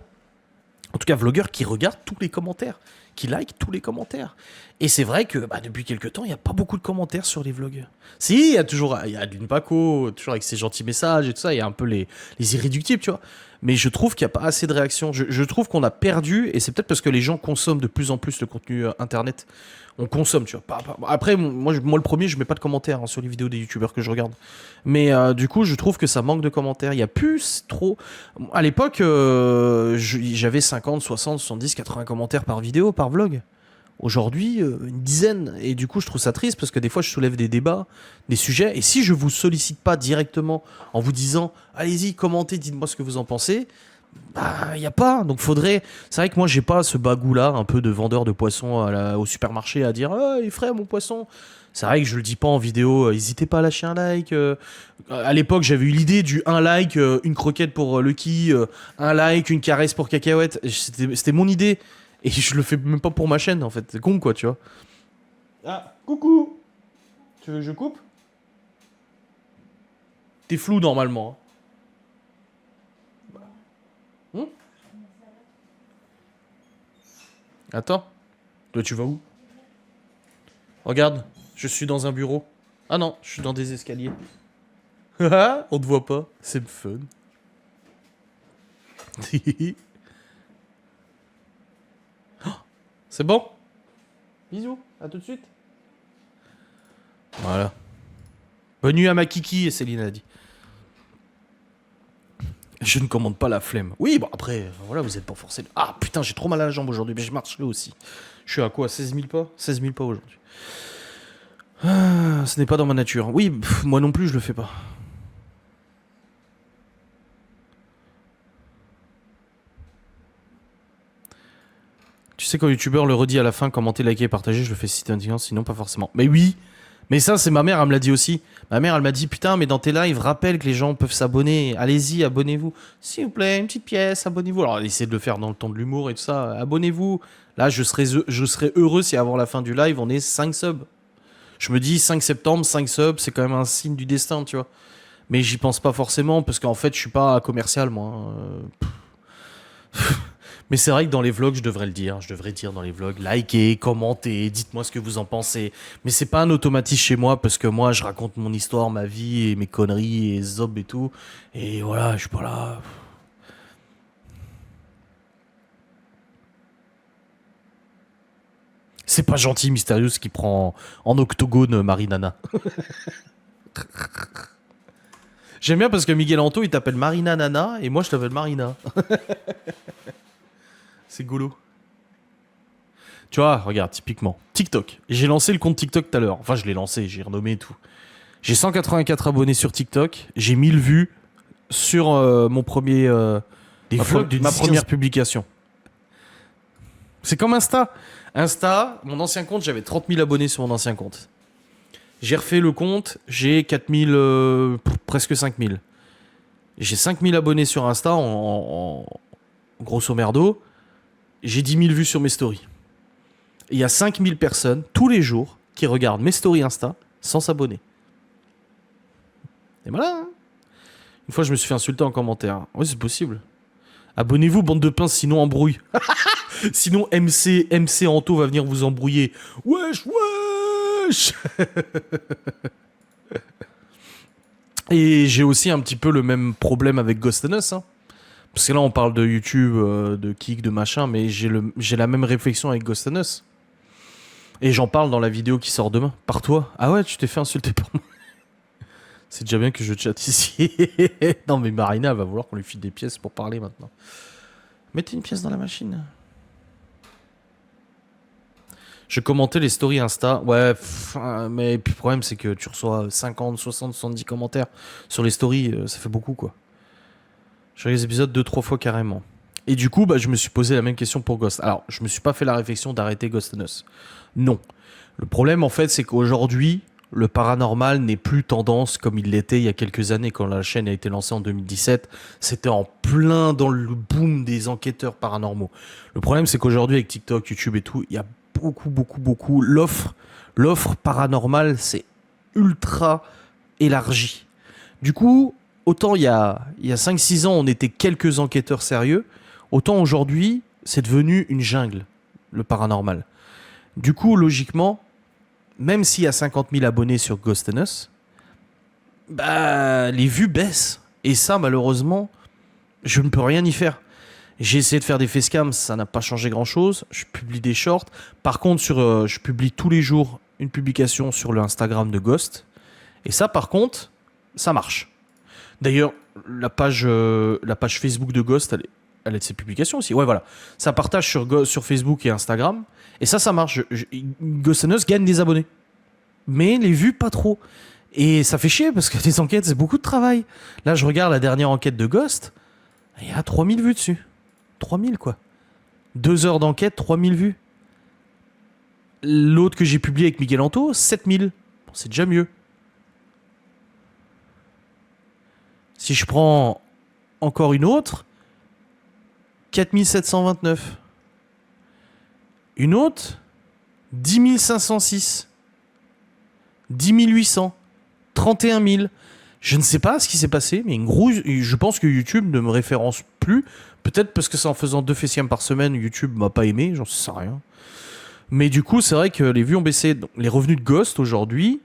en tout cas vlogueurs, qui regarde tous les commentaires, qui like tous les commentaires. Et c'est vrai que depuis quelques temps, il n'y a pas beaucoup de commentaires sur les vlogs. Si, il y a d'une Paco, toujours avec ses gentils messages et tout ça, il y a un peu les irréductibles, tu vois. Mais je trouve qu'il n'y a pas assez de réactions. Je trouve qu'on a perdu, et c'est peut-être parce que les gens consomment de plus en plus le contenu internet. On consomme, tu vois. Après, moi, le premier, je mets pas de commentaires sur les vidéos des youtubeurs que je regarde. Mais du coup, je trouve que ça manque de commentaires. Il y a plus trop. À l'époque, j'avais 50, 60, 70, 80 commentaires par vidéo, par vlog. Aujourd'hui, une dizaine. Et du coup, je trouve ça triste parce que des fois, je soulève des débats, des sujets. Et si je vous sollicite pas directement en vous disant, allez-y, commentez, dites-moi ce que vous en pensez, il y a pas. Donc faudrait. C'est vrai que moi, j'ai pas ce bagou-là, un peu de vendeur de poissons au supermarché à dire, ah, il est frais mon poisson. C'est vrai que je le dis pas en vidéo. N'hésitez pas à lâcher un like. À l'époque, j'avais eu l'idée du un like, une croquette pour Lucky, un like, une caresse pour Cacahuète. C'était mon idée. Et je le fais même pas pour ma chaîne, en fait. C'est con, quoi, tu vois. Ah, coucou. Tu veux que je coupe? T'es flou, normalement. Hein. Attends. Toi, tu vas où? Regarde, je suis dans un bureau. Ah non, je suis dans des escaliers. On te voit pas. C'est le fun. C'est bon? Bisous, à tout de suite. Voilà. Bonne nuit à ma kiki, Céline a dit. Je ne commande pas la flemme. Oui, bon après, voilà, vous êtes pas forcé. Ah putain, j'ai trop mal à la jambe aujourd'hui, mais je marche là aussi. Je suis à quoi? 16 000 pas? 16 000 pas aujourd'hui. Ah, ce n'est pas dans ma nature. Oui, moi non plus, je le fais pas. Tu sais, quand youtubeur le redit à la fin, commenter, liker, partager, je le fais systématiquement, sinon pas forcément. Mais oui, mais ça, c'est ma mère, elle me l'a dit aussi. Ma mère, elle m'a dit, putain, mais dans tes lives, rappelle que les gens peuvent s'abonner. Allez-y, abonnez-vous. S'il vous plaît, une petite pièce, abonnez-vous. Alors, essayez de le faire dans le ton de l'humour et tout ça. Abonnez-vous. Là, je serais heureux si avant la fin du live, on ait 5 subs. Je me dis, 5 septembre, 5 subs, c'est quand même un signe du destin, tu vois. Mais j'y pense pas forcément, parce qu'en fait, je suis pas commercial, moi. Mais c'est vrai que dans les vlogs, je devrais le dire. Je devrais dire dans les vlogs, likez, commentez, dites-moi ce que vous en pensez. Mais c'est pas un automatisme chez moi, parce que moi, je raconte mon histoire, ma vie, et mes conneries, et zob et tout. Et voilà, je suis pas là. C'est pas gentil, Mysterious, qui prend en octogone Marinana. J'aime bien parce que Miguel Anto, il t'appelle Marina Nana, et moi, je t'appelle Marina. C'est golo. Tu vois, regarde, typiquement. TikTok. J'ai lancé le compte TikTok tout à l'heure. Enfin, je l'ai lancé, j'ai renommé et tout. J'ai 184 abonnés sur TikTok. J'ai 1000 vues sur mon premier. Ma première publication. C'est comme Insta. Insta, mon ancien compte, j'avais 30 000 abonnés sur mon ancien compte. J'ai refait le compte, j'ai 4 000, presque 5 000. J'ai 5 000 abonnés sur Insta en grosso merdo. J'ai 10 000 vues sur mes stories. Il y a 5 000 personnes tous les jours qui regardent mes stories Insta sans s'abonner. Et voilà. Hein. Une fois, je me suis fait insulter en commentaire. Oui, c'est possible. Abonnez-vous, bande de pinces, sinon embrouille. Sinon, MC Anto va venir vous embrouiller. Wesh, wesh. Et j'ai aussi un petit peu le même problème avec Ghost and Us. Hein. Parce que là, on parle de YouTube, de kick, de machin, mais j'ai la même réflexion avec Ghost and Us. Et j'en parle dans la vidéo qui sort demain. Par toi. Ah ouais, tu t'es fait insulter pour moi. C'est déjà bien que je chatte ici. Non, mais Marina va vouloir qu'on lui file des pièces pour parler maintenant. Mettez une pièce dans la machine. Je commentais les stories Insta. Ouais, mais puis le problème, c'est que tu reçois 50, 60, 70 commentaires sur les stories. Ça fait beaucoup, quoi. Je regarde les épisodes 2-3 fois carrément. Et du coup, je me suis posé la même question pour Ghost. Alors, je me suis pas fait la réflexion d'arrêter Ghost and Us. Non. Le problème, en fait, c'est qu'aujourd'hui, le paranormal n'est plus tendance comme il l'était il y a quelques années quand la chaîne a été lancée en 2017. C'était en plein dans le boom des enquêteurs paranormaux. Le problème, c'est qu'aujourd'hui, avec TikTok, YouTube et tout, il y a beaucoup. L'offre paranormale, c'est ultra élargi. Du coup, autant il y a 5-6 ans, on était quelques enquêteurs sérieux, autant aujourd'hui, c'est devenu une jungle, le paranormal. Du coup, logiquement, même s'il y a 50 000 abonnés sur Ghost and Us, les vues baissent. Et ça, malheureusement, je ne peux rien y faire. J'ai essayé de faire des facecams, ça n'a pas changé grand-chose. Je publie des shorts. Par contre, je publie tous les jours une publication sur le Instagram de Ghost. Et ça, par contre, ça marche. D'ailleurs, la page Facebook de Ghost, elle est de ses publications aussi. Ouais, voilà. Ça partage sur Facebook et Instagram. Et ça marche. Ghost and Us gagne des abonnés. Mais les vues, pas trop. Et ça fait chier parce que les enquêtes, c'est beaucoup de travail. Là, je regarde la dernière enquête de Ghost. Il y a 3000 vues dessus. 3000, quoi. 2 heures d'enquête, 3000 vues. L'autre que j'ai publié avec Miguel Anto, 7000. Bon, c'est déjà mieux. Si je prends encore une autre, 4729. Une autre, 10506. 10800. 31 000. Je ne sais pas ce qui s'est passé, mais je pense que YouTube ne me référence plus. Peut-être parce que c'est en faisant 2 facecams par semaine, YouTube m'a pas aimé, j'en sais rien. Mais du coup, c'est vrai que les vues ont baissé. Donc, les revenus de Ghost aujourd'hui,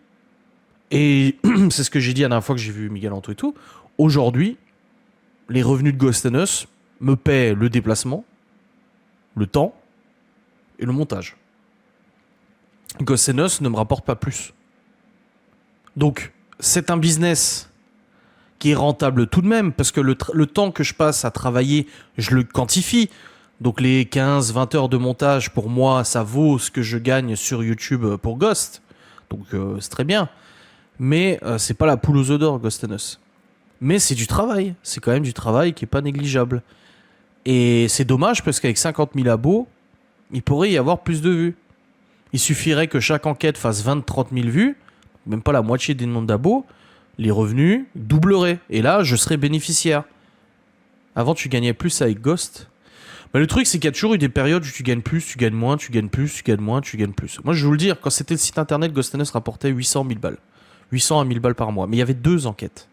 et c'est ce que j'ai dit la dernière fois que j'ai vu Miguel Anto et tout, aujourd'hui, les revenus de Ghost and Us me paient le déplacement, le temps et le montage. Ghost and Us ne me rapporte pas plus. Donc, c'est un business qui est rentable tout de même, parce que le temps que je passe à travailler, je le quantifie. Donc les 15-20 heures de montage, pour moi, ça vaut ce que je gagne sur YouTube pour Ghost. Donc c'est très bien. Mais c'est pas la poule aux œufs d'or, Ghost and Us. Mais c'est du travail. C'est quand même du travail qui est pas négligeable. Et c'est dommage parce qu'avec 50 000 abos, il pourrait y avoir plus de vues. Il suffirait que chaque enquête fasse 20-30 000 vues, même pas la moitié des nombres d'abos, les revenus doubleraient. Et là, je serais bénéficiaire. Avant, tu gagnais plus avec Ghost. Le truc, c'est qu'il y a toujours eu des périodes où tu gagnes plus, tu gagnes moins, tu gagnes plus, tu gagnes moins, tu gagnes plus. Moi, je vais vous le dire, quand c'était le site internet, Ghost and Us rapportait 800 000 balles. 800 à 1000 balles par mois. Mais il y avait 2 enquêtes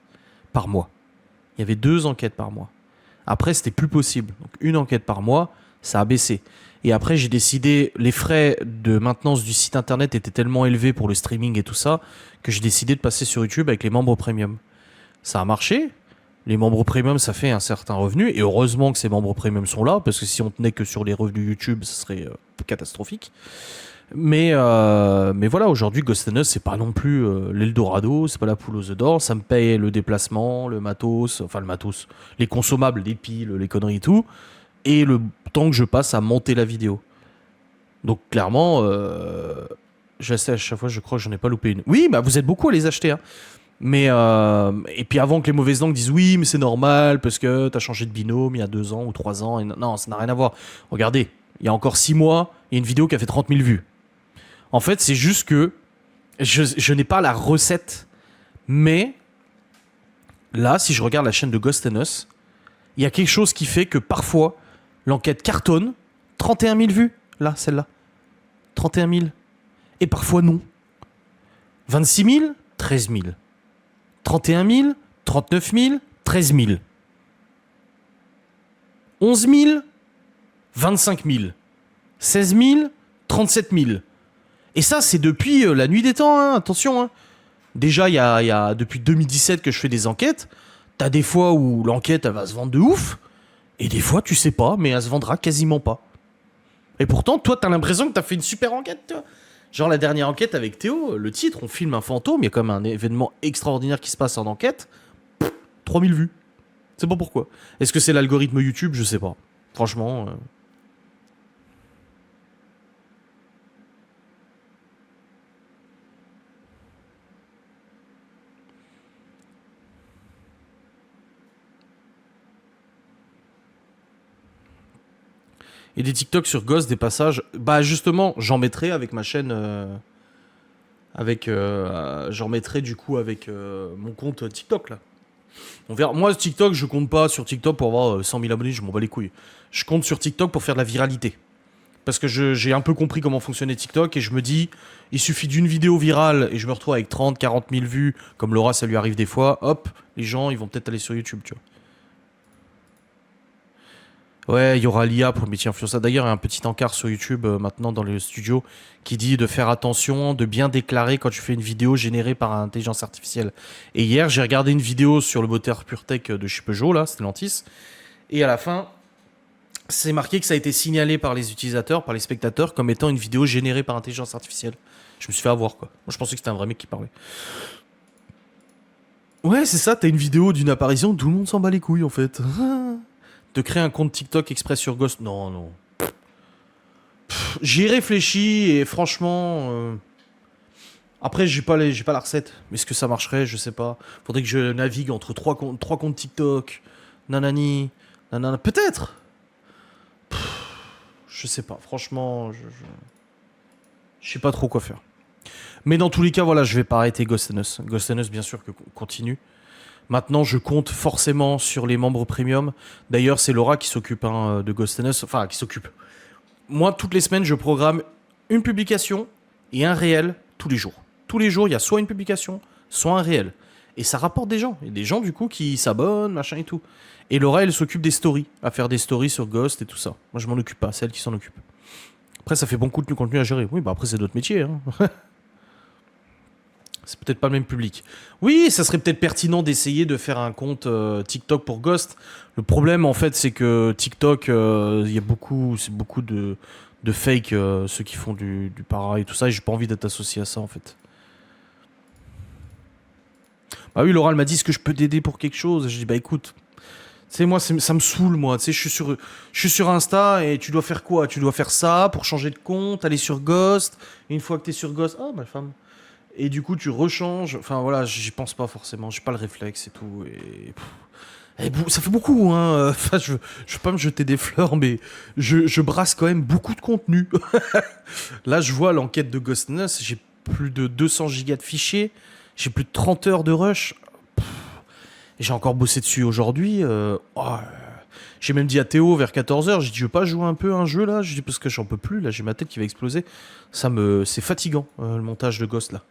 par mois. Il y avait 2 enquêtes par mois. Après, c'était plus possible. Donc, une enquête par mois, ça a baissé. Et après, j'ai décidé, les frais de maintenance du site internet étaient tellement élevés pour le streaming et tout ça, que j'ai décidé de passer sur YouTube avec les membres premium. Ça a marché. Les membres premium, ça fait un certain revenu. Et heureusement que ces membres premium sont là, parce que si on tenait que sur les revenus YouTube, ce serait catastrophique. Mais voilà, aujourd'hui, Ghost and Us, c'est pas non plus l'Eldorado, c'est pas la poule aux œufs d'or. Ça me paye le déplacement, le matos, les consommables, les piles, les conneries et tout. Et le temps que je passe à monter la vidéo. Donc clairement, je sais, à chaque fois, je crois que j'en ai pas loupé une. Oui, vous êtes beaucoup à les acheter, hein. Mais et puis avant que les mauvaises langues disent oui, mais c'est normal parce que t'as changé de binôme il y a 2 ans ou 3 ans. Et non, ça n'a rien à voir. Regardez, il y a encore 6 mois, il y a une vidéo qui a fait 30 000 vues. En fait, c'est juste que je n'ai pas la recette. Mais là, si je regarde la chaîne de Ghost and Us, il y a quelque chose qui fait que parfois, l'enquête cartonne. 31 000 vues, là, celle-là. 31 000. Et parfois non. 26 000, 13 000. 31 000, 39 000, 13 000. 11 000, 25 000. 16 000, 37 000. Et ça, c'est depuis la nuit des temps, hein, attention. Hein. Déjà, il y a depuis 2017 que je fais des enquêtes. T'as des fois où l'enquête, elle va se vendre de ouf. Et des fois, tu sais pas, mais elle se vendra quasiment pas. Et pourtant, toi, t'as l'impression que t'as fait une super enquête, toi. Genre la dernière enquête avec Théo, le titre, on filme un fantôme, il y a comme un événement extraordinaire qui se passe en enquête. 3000 vues. C'est pas pourquoi. Est-ce que c'est l'algorithme YouTube? Je sais pas. Franchement. Et des TikTok sur Ghost, des passages. Bah justement, j'en mettrai avec ma chaîne. J'en mettrai du coup avec mon compte TikTok là. On verra. Moi, TikTok, je compte pas sur TikTok pour avoir 100 000 abonnés, je m'en bats les couilles. Je compte sur TikTok pour faire de la viralité. Parce que j'ai un peu compris comment fonctionnait TikTok et je me dis, il suffit d'une vidéo virale et je me retrouve avec 30, 40 000 vues, comme Laura, ça lui arrive des fois, hop, les gens, ils vont peut-être aller sur YouTube, tu vois. Ouais, il y aura l'IA pour le métier influenceur. D'ailleurs, il y a un petit encart sur YouTube maintenant dans le studio qui dit de faire attention, de bien déclarer quand tu fais une vidéo générée par intelligence artificielle. Et hier, j'ai regardé une vidéo sur le moteur PureTech de chez Peugeot, là, c'était Lantis. Et à la fin, c'est marqué que ça a été signalé par les utilisateurs, par les spectateurs, comme étant une vidéo générée par intelligence artificielle. Je me suis fait avoir, quoi. Moi, je pensais que c'était un vrai mec qui parlait. Ouais, c'est ça, t'as une vidéo d'une apparition, tout le monde s'en bat les couilles, en fait. De créer un compte TikTok exprès sur Ghost. Non, non. J'y ai réfléchi et franchement... Après, j'ai pas la recette. Mais est-ce que ça marcherait? Je sais pas. Faudrait que je navigue entre trois comptes TikTok. Nanani. Nanana. Peut-être. Je sais pas. Franchement, je sais pas trop quoi faire. Mais dans tous les cas, voilà, je vais pas arrêter Ghost and Us. Ghost and Us, bien sûr, que continue. Maintenant, je compte forcément sur les membres premium. D'ailleurs, c'est Laura qui s'occupe de Ghost and Us. Enfin, qui s'occupe. Moi, toutes les semaines, je programme une publication et un réel tous les jours. Tous les jours, il y a soit une publication, soit un réel. Et ça rapporte des gens. Il y a des gens, du coup, qui s'abonnent, machin et tout. Et Laura, elle s'occupe des stories, à faire des stories sur Ghost et tout ça. Moi, je m'en occupe pas, c'est elle qui s'en occupe. Après, ça fait beaucoup de contenu à gérer. Oui, bah après, c'est d'autres métiers. Hein. C'est peut-être pas le même public. Oui, ça serait peut-être pertinent d'essayer de faire un compte TikTok pour Ghost. Le problème, en fait, c'est que TikTok, il y a beaucoup de fake, ceux qui font du para et tout ça, et j'ai pas envie d'être associé à ça, en fait. Bah oui, Laura, elle m'a dit, est-ce que je peux t'aider pour quelque chose? Je dis, bah écoute, tu sais, moi, ça me saoule, moi. Tu sais, je suis sur Insta et tu dois faire quoi? Tu dois faire ça pour changer de compte, aller sur Ghost. Et une fois que t'es sur Ghost, ah, ma femme. Et du coup, tu rechanges. Enfin, voilà, j'y pense pas forcément. J'ai pas le réflexe et tout. Ça fait beaucoup, hein. Enfin, je veux pas me jeter des fleurs, mais je brasse quand même beaucoup de contenu. Là, je vois l'enquête de Ghostness. J'ai plus de 200 gigas de fichiers. J'ai plus de 30 heures de rush. J'ai encore bossé dessus aujourd'hui. J'ai même dit à Théo vers 14h, j'ai dit je veux pas jouer un peu à un jeu là, je dis parce que j'en peux plus, là j'ai ma tête qui va exploser. C'est fatigant le montage de Ghost là.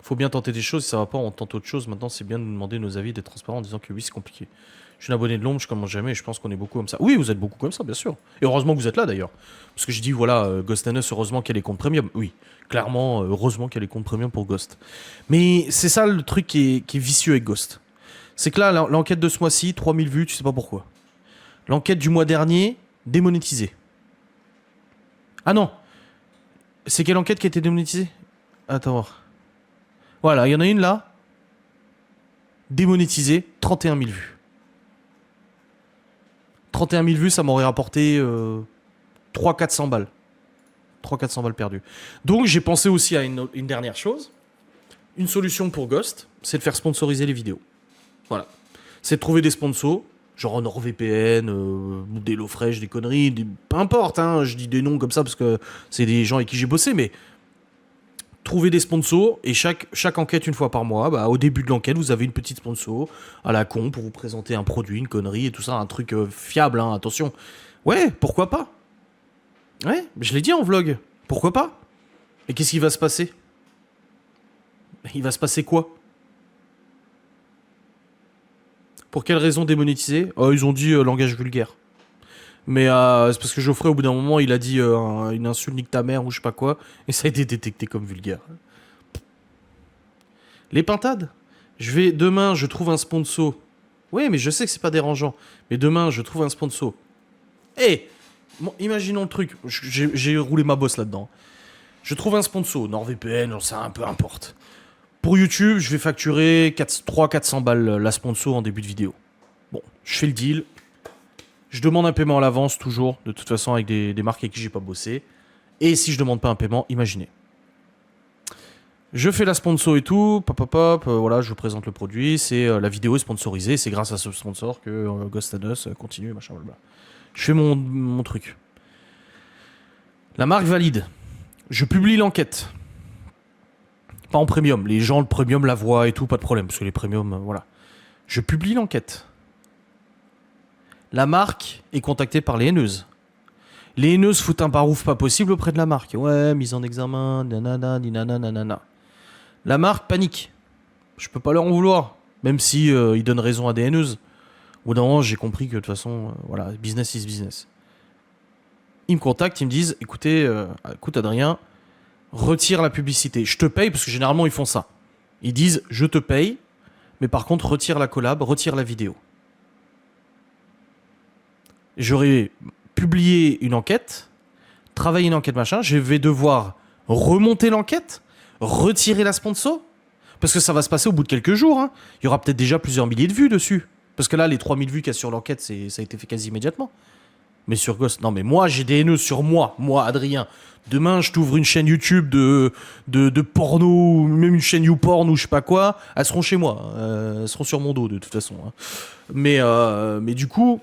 Faut bien tenter des choses, si ça va pas on tente autre chose. Maintenant c'est bien de nous demander nos avis, d'être transparent en disant que oui c'est compliqué. Je suis un abonné de l'ombre, je commence jamais et je pense qu'on est beaucoup comme ça. Oui vous êtes beaucoup comme ça bien sûr. Et heureusement que vous êtes là d'ailleurs. Parce que je dis voilà, Ghost and Us, heureusement qu'il y a les comptes premium. Oui, clairement, heureusement qu'il y a les comptes premium pour Ghost. Mais c'est ça le truc qui est vicieux avec Ghost. C'est que là, l'enquête de ce mois-ci, 3000 vues, tu sais pas pourquoi. L'enquête du mois dernier, démonétisée. Ah non. C'est quelle enquête qui a été démonétisée? Attends voir. Voilà, il y en a une là. Démonétisée, 31 000 vues. 31 000 vues, ça m'aurait rapporté 300-400 balles. 300-400 balles perdues. Donc j'ai pensé aussi à une dernière chose. Une solution pour Ghost, c'est de faire sponsoriser les vidéos. Voilà. C'est de trouver des sponsors, genre NordVPN, des HelloFresh, des conneries, peu importe, hein, je dis des noms comme ça parce que c'est des gens avec qui j'ai bossé, mais trouver des sponsors et chaque enquête une fois par mois, bah, au début de l'enquête, vous avez une petite sponsor à la con pour vous présenter un produit, une connerie et tout ça, un truc fiable, hein, attention. Ouais, pourquoi pas? Ouais, je l'ai dit en vlog, pourquoi pas? Et qu'est-ce qui va se passer? Il va se passer quoi? Pour quelle raison démonétiser? Ils ont dit langage vulgaire. Mais c'est parce que Geoffrey, au bout d'un moment, il a dit une insulte, nique ta mère ou je sais pas quoi, et ça a été détecté comme vulgaire. Les pintades. Demain, je trouve un sponsor. Oui, mais je sais que c'est pas dérangeant. Mais demain, je trouve un sponsor. Eh bon, imaginons le truc. J'ai roulé ma bosse là-dedans. Je trouve un sponsor. NordVPN, ça un peu importe. Pour YouTube, je vais facturer 300-400 balles la sponsor en début de vidéo. Bon, je fais le deal. Je demande un paiement à l'avance, toujours. De toute façon, avec des marques avec qui j'ai pas bossé. Et si je demande pas un paiement, imaginez. Je fais la sponsor et tout. Voilà, je vous présente le produit. La vidéo est sponsorisée. C'est grâce à ce sponsor que Ghost and Us continue, machin, blablabla. Je fais mon truc. La marque valide. Je publie l'enquête. Pas en premium. Les gens, le premium la voient et tout, pas de problème. Parce que les premiums, voilà. Je publie l'enquête. La marque est contactée par les haineuses. Les haineuses foutent un barouf pas possible auprès de la marque. Ouais, mise en examen, nanana, nanana. La marque panique. Je peux pas leur en vouloir. Même si ils donnent raison à des haineuses. Au bout d'un moment, j'ai compris que de toute façon, voilà, business is business. Ils me contactent, ils me disent, écoute Adrien, retire la publicité. Je te paye, parce que généralement ils font ça. Ils disent, je te paye, mais par contre retire la collab, retire la vidéo. J'aurais publié une enquête, travaillé une enquête machin, je vais devoir remonter l'enquête, retirer la sponsor, parce que ça va se passer au bout de quelques jours. Hein. Il y aura peut-être déjà plusieurs milliers de vues dessus. Parce que là, les 3000 vues qu'il y a sur l'enquête, ça a été fait quasi immédiatement. Mais sur Ghost, non mais moi j'ai des haineux sur moi Adrien. Demain je t'ouvre une chaîne YouTube de porno, même une chaîne YouPorn ou je sais pas quoi, elles seront chez moi, elles seront sur mon dos de toute façon. Hein. Mais du coup,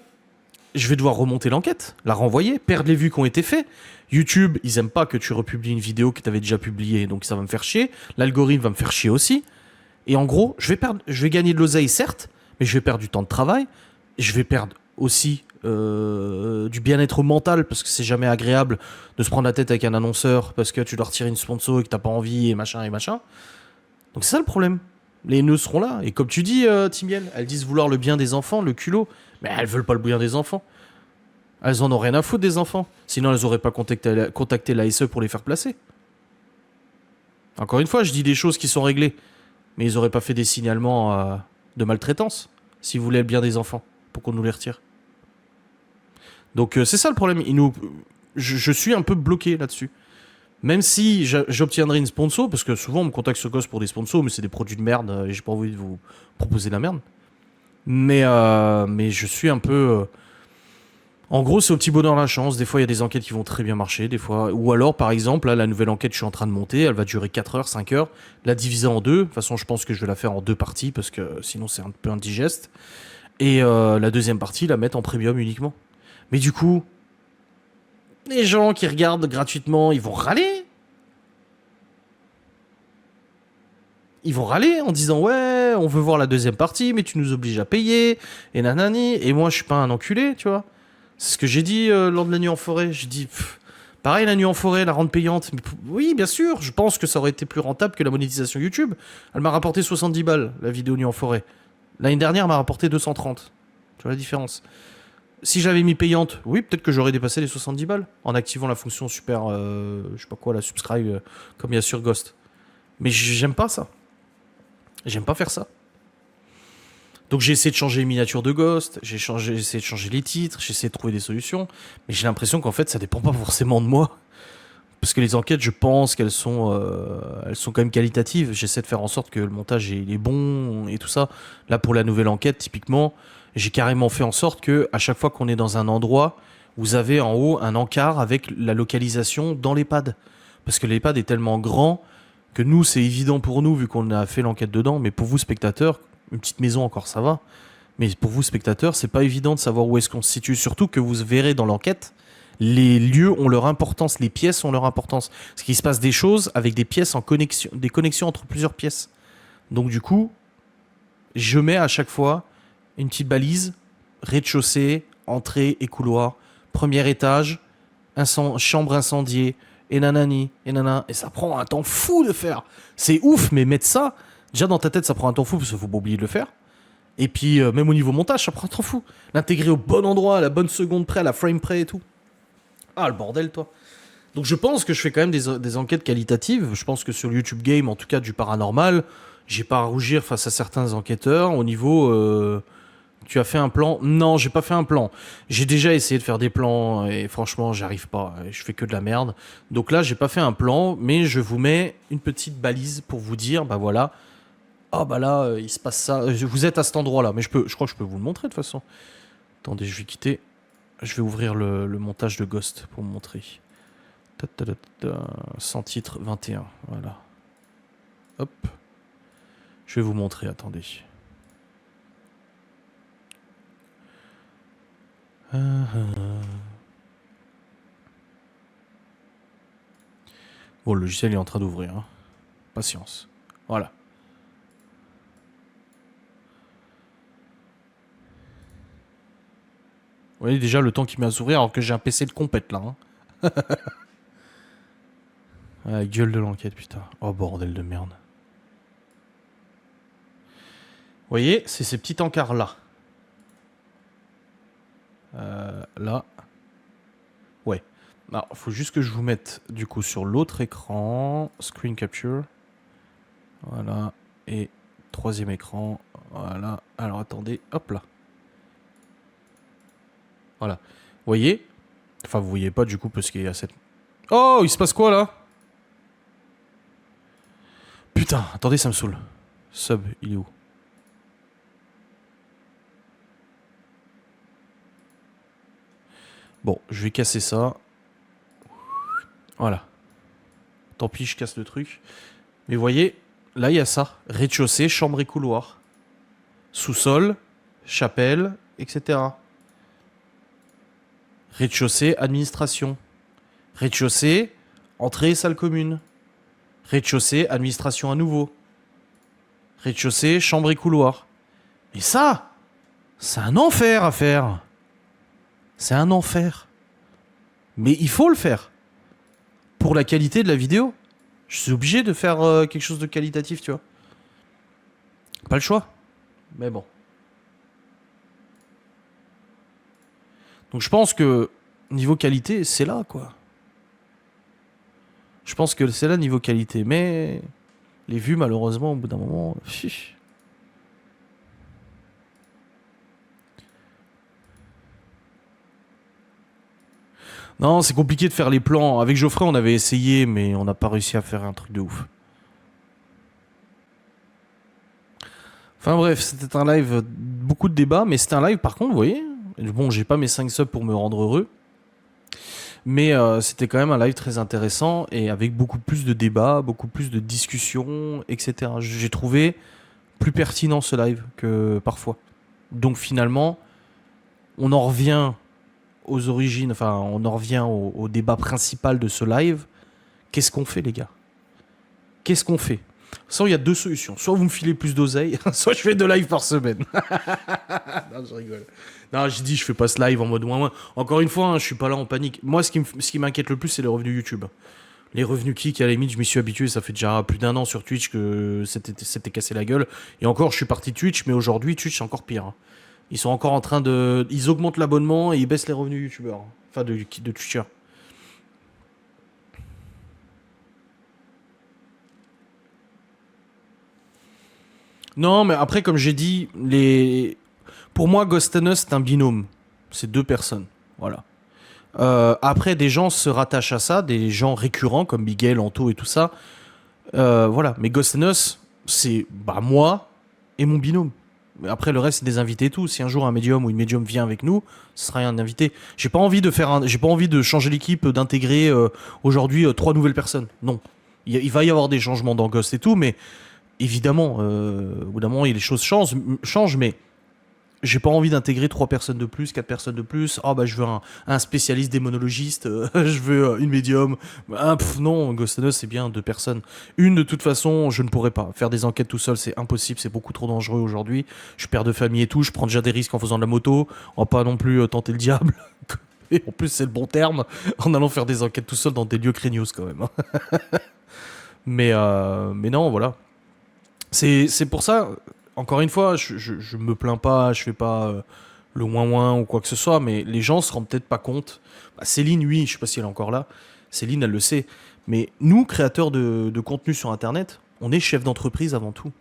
je vais devoir remonter l'enquête, la renvoyer, perdre les vues qui ont été faites. YouTube, ils aiment pas que tu republies une vidéo que tu avais déjà publiée, donc ça va me faire chier. L'algorithme va me faire chier aussi. Et en gros, je vais gagner de l'oseille certes, mais je vais perdre du temps de travail. Je vais perdre aussi du bien-être mental parce que c'est jamais agréable de se prendre la tête avec un annonceur parce que tu dois retirer une sponsor et que t'as pas envie et machin et machin. Donc c'est ça le problème. Les nœuds seront là et comme tu dis Timiel, elles disent vouloir le bien des enfants, le culot, mais elles veulent pas le bien des enfants. Elles en ont rien à foutre des enfants. Sinon elles auraient pas contacté l'ASE pour les faire placer. Encore une fois, je dis des choses qui sont réglées, mais ils auraient pas fait des signalements de maltraitance s'ils voulaient le bien des enfants pour qu'on nous les retire. Donc c'est ça le problème. Je suis un peu bloqué là-dessus. Même si j'obtiendrai une sponsor, parce que souvent on me contacte sur Ghost pour des sponsors, mais c'est des produits de merde et j'ai pas envie de vous proposer de la merde. Mais je suis un peu. En gros, c'est au petit bonheur la chance. Des fois, il y a des enquêtes qui vont très bien marcher. Des fois. Ou alors, par exemple, là, la nouvelle enquête que je suis en train de monter, elle va durer 4 heures, 5 heures. La diviser en deux. De toute façon, je pense que je vais la faire en deux parties parce que sinon, c'est un peu indigeste. Et la deuxième partie, la mettre en premium uniquement. Mais du coup, les gens qui regardent gratuitement, ils vont râler. Ils vont râler en disant ouais, on veut voir la deuxième partie, mais tu nous obliges à payer, et nanani. Et moi, je suis pas un enculé, tu vois. C'est ce que j'ai dit lors de la nuit en forêt. J'ai dit, pareil, la nuit en forêt, la rendre payante. Mais, oui, bien sûr, je pense que ça aurait été plus rentable que la monétisation YouTube. Elle m'a rapporté 70 balles, la vidéo nuit en forêt. L'année dernière, elle m'a rapporté 230. Tu vois la différence. Si j'avais mis payante, oui, peut-être que j'aurais dépassé les 70 balles en activant la fonction super, je sais pas quoi, la subscribe, comme il y a sur Ghost. Mais j'aime pas ça. J'aime pas faire ça. Donc j'ai essayé de changer les miniatures de Ghost, j'ai essayé de changer les titres, j'ai essayé de trouver des solutions, mais j'ai l'impression qu'en fait ça dépend pas forcément de moi. Parce que les enquêtes, je pense qu'elles sont quand même qualitatives. J'essaie de faire en sorte que le montage il est bon et tout ça. Là, pour la nouvelle enquête, typiquement, j'ai carrément fait en sorte que à chaque fois qu'on est dans un endroit, vous avez en haut un encart avec la localisation dans l'EHPAD. Parce que l'EHPAD est tellement grand que nous, c'est évident pour nous vu qu'on a fait l'enquête dedans, mais pour vous, spectateurs, une petite maison encore ça va. Mais pour vous, spectateurs, c'est pas évident de savoir où est-ce qu'on se situe. Surtout que vous verrez dans l'enquête, les lieux ont leur importance, les pièces ont leur importance. Parce qu'il se passe des choses avec des pièces en connexion, des connexions entre plusieurs pièces. Donc du coup, je mets à chaque fois une petite balise, rez-de-chaussée, entrée et couloir, premier étage, chambre incendiée, et nanani, et nana. Et ça prend un temps fou de faire. C'est ouf, mais mettre ça, déjà dans ta tête, ça prend un temps fou parce qu'il faut pas oublier de le faire. Et puis, même au niveau montage, ça prend un temps fou. L'intégrer au bon endroit, à la bonne seconde près, à la frame près et tout. Ah, le bordel, toi. Donc je pense que je fais quand même des enquêtes qualitatives. Je pense que sur le YouTube Game, en tout cas du paranormal, j'ai pas à rougir face à certains enquêteurs. Au niveau, tu as fait un plan? Non, j'ai pas fait un plan. J'ai déjà essayé de faire des plans et franchement, j'arrive pas. Je fais que de la merde. Donc là, j'ai pas fait un plan, mais je vous mets une petite balise pour vous dire, bah voilà. Ah bah là, il se passe ça. Vous êtes à cet endroit-là, mais je crois que je peux vous le montrer de toute façon. Attendez, je vais quitter. Je vais ouvrir le montage de Ghost pour vous montrer. Sans titre 21, voilà. Hop. Je vais vous montrer, attendez. Bon, le logiciel est en train d'ouvrir. Hein. Patience. Voilà. Vous voyez déjà le temps qu'il met à s'ouvrir alors que j'ai un PC de compète là. Hein. Ah, gueule de l'enquête, putain. Oh, bordel de merde. Vous voyez, c'est ces petits encarts là. Là. Ouais. Alors, faut juste que je vous mette du coup sur l'autre écran. Screen capture. Voilà. Et troisième écran. Voilà. Alors attendez. Hop là. Voilà. Vous voyez? Enfin, vous voyez pas du coup parce qu'il y a cette... Oh, il se passe quoi là? Putain, attendez, ça me saoule. Sub, il est où? Bon, je vais casser ça. Voilà. Tant pis, je casse le truc. Mais vous voyez, là, il y a ça. Rez-de-chaussée, chambre et couloir. Sous-sol, chapelle, etc. Rez-de-chaussée, administration. Rez-de-chaussée, entrée et salle commune. Rez-de-chaussée, administration à nouveau. Rez-de-chaussée, chambre et couloir. Mais ça, c'est un enfer à faire. C'est un enfer. Mais il faut le faire. Pour la qualité de la vidéo. Je suis obligé de faire quelque chose de qualitatif, tu vois. Pas le choix. Mais bon. Donc je pense que niveau qualité, c'est là, quoi. Je pense que c'est là niveau qualité. Mais les vues, malheureusement, au bout d'un moment... Chiche. Non, c'est compliqué de faire les plans. Avec Geoffrey, on avait essayé, mais on n'a pas réussi à faire un truc de ouf. Enfin bref, c'était un live, beaucoup de débats, mais c'était un live par contre, vous voyez. Bon, j'ai pas mes 5 subs pour me rendre heureux. Mais c'était quand même un live très intéressant et avec beaucoup plus de débats, beaucoup plus de discussions, etc. J'ai trouvé plus pertinent ce live que parfois. Donc finalement, on en revient aux origines, enfin on en revient au débat principal de ce live. Qu'est-ce qu'on fait les gars? Qu'est-ce qu'on fait? Soit il y a deux solutions. Soit vous me filez plus d'oseille, soit je fais 2 lives par semaine. Non, je rigole. Non, j'ai dit je fais pas ce live en mode moins. Encore une fois, hein, je suis pas là en panique. Moi, ce qui m'inquiète le plus, c'est les revenus YouTube. Les revenus Kik, à la limite, je m'y suis habitué. Ça fait déjà plus d'1 an sur Twitch que c'était cassé la gueule. Et encore, je suis parti de Twitch, mais aujourd'hui, Twitch, c'est encore pire. Hein. Ils sont encore en train de... Ils augmentent l'abonnement et ils baissent les revenus YouTubeurs. Enfin, de Twitchers. Non, mais après, comme j'ai dit, pour moi, Ghost and Us, c'est un binôme. C'est 2 personnes. Voilà. Après, des gens se rattachent à ça, des gens récurrents comme Miguel, Anto et tout ça. Voilà. Mais Ghost and Us, c'est moi et mon binôme. Mais après, le reste, c'est des invités et tout. Si un jour un médium ou une médium vient avec nous, ce sera un invité. J'ai pas envie de changer l'équipe, d'intégrer aujourd'hui 3 nouvelles personnes. Non. Il va y avoir des changements dans Ghost et tout, mais évidemment, au bout d'un moment, les choses changent, mais j'ai pas envie d'intégrer 3 personnes de plus, 4 personnes de plus. Ah bah je veux un spécialiste démonologiste, je veux une médium. Non, Ghost and Us, c'est bien 2 personnes. Une, de toute façon, je ne pourrais pas. Faire des enquêtes tout seul, c'est impossible, c'est beaucoup trop dangereux aujourd'hui. Je suis père de famille et tout, je prends déjà des risques en faisant de la moto. On va pas non plus tenter le diable. Et en plus, c'est le bon terme, en allant faire des enquêtes tout seul dans des lieux craignos quand même. Mais non, voilà. C'est pour ça, encore une fois, je me plains pas, je fais pas le ouin-ouin ou quoi que ce soit, mais les gens se rendent peut-être pas compte. Bah, Céline, oui, je sais pas si elle est encore là. Céline, elle le sait. Mais nous, créateurs de contenu sur Internet, on est chef d'entreprise avant tout.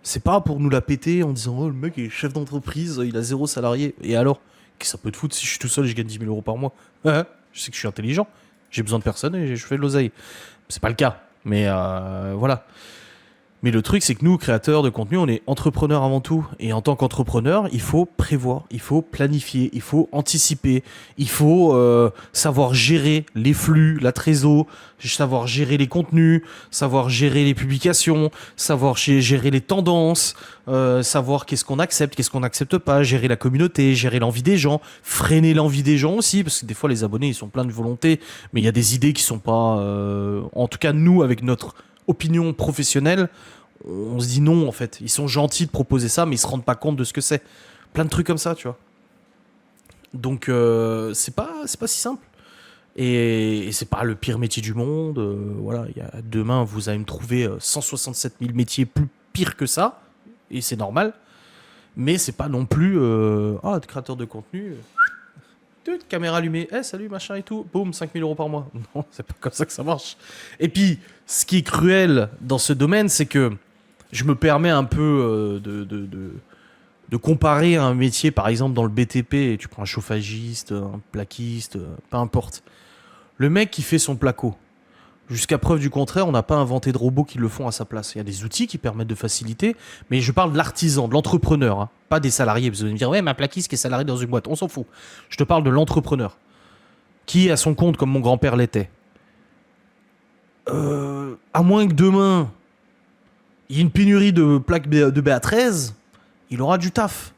C'est pas pour nous la péter en disant oh le mec est chef d'entreprise, il a 0 salarié. Et alors, qu'est-ce que ça peut te foutre si je suis tout seul et je gagne 10 000 euros par mois? Je sais que je suis intelligent, j'ai besoin de personne et je fais de l'oseille. C'est pas le cas, mais voilà. Mais le truc, c'est que nous, créateurs de contenu, on est entrepreneurs avant tout. Et en tant qu'entrepreneur, il faut prévoir, il faut planifier, il faut anticiper, il faut savoir gérer les flux, la trésor, savoir gérer les contenus, savoir gérer les publications, savoir gérer les tendances, savoir qu'est-ce qu'on accepte, qu'est-ce qu'on n'accepte pas, gérer la communauté, gérer l'envie des gens, freiner l'envie des gens aussi, parce que des fois, les abonnés, ils sont pleins de volonté, mais il y a des idées qui sont pas... en tout cas, nous, avec notre opinion professionnelle, on se dit non en fait. Ils sont gentils de proposer ça, mais ils se rendent pas compte de ce que c'est. Plein de trucs comme ça, tu vois. Donc c'est pas si simple. Et c'est pas le pire métier du monde. Voilà, demain vous allez me trouver 167 000 métiers plus pires que ça, et c'est normal. Mais c'est pas non plus créateur de contenu. Caméra allumée, salut machin et tout, boum, 5 000 € par mois. Non, c'est pas comme ça que ça marche. Et puis, ce qui est cruel dans ce domaine, c'est que je me permets un peu de comparer un métier, par exemple dans le BTP, tu prends un chauffagiste, un plaquiste, peu importe. Le mec qui fait son placo, jusqu'à preuve du contraire, on n'a pas inventé de robots qui le font à sa place. Il y a des outils qui permettent de faciliter, mais je parle de l'artisan, de l'entrepreneur, hein, pas des salariés. Parce que vous allez me dire, ouais, ma plaquiste qui est salarié dans une boîte, on s'en fout. Je te parle de l'entrepreneur, qui est à son compte comme mon grand-père l'était. À moins que demain, il y ait une pénurie de plaques de BA13, il aura du taf.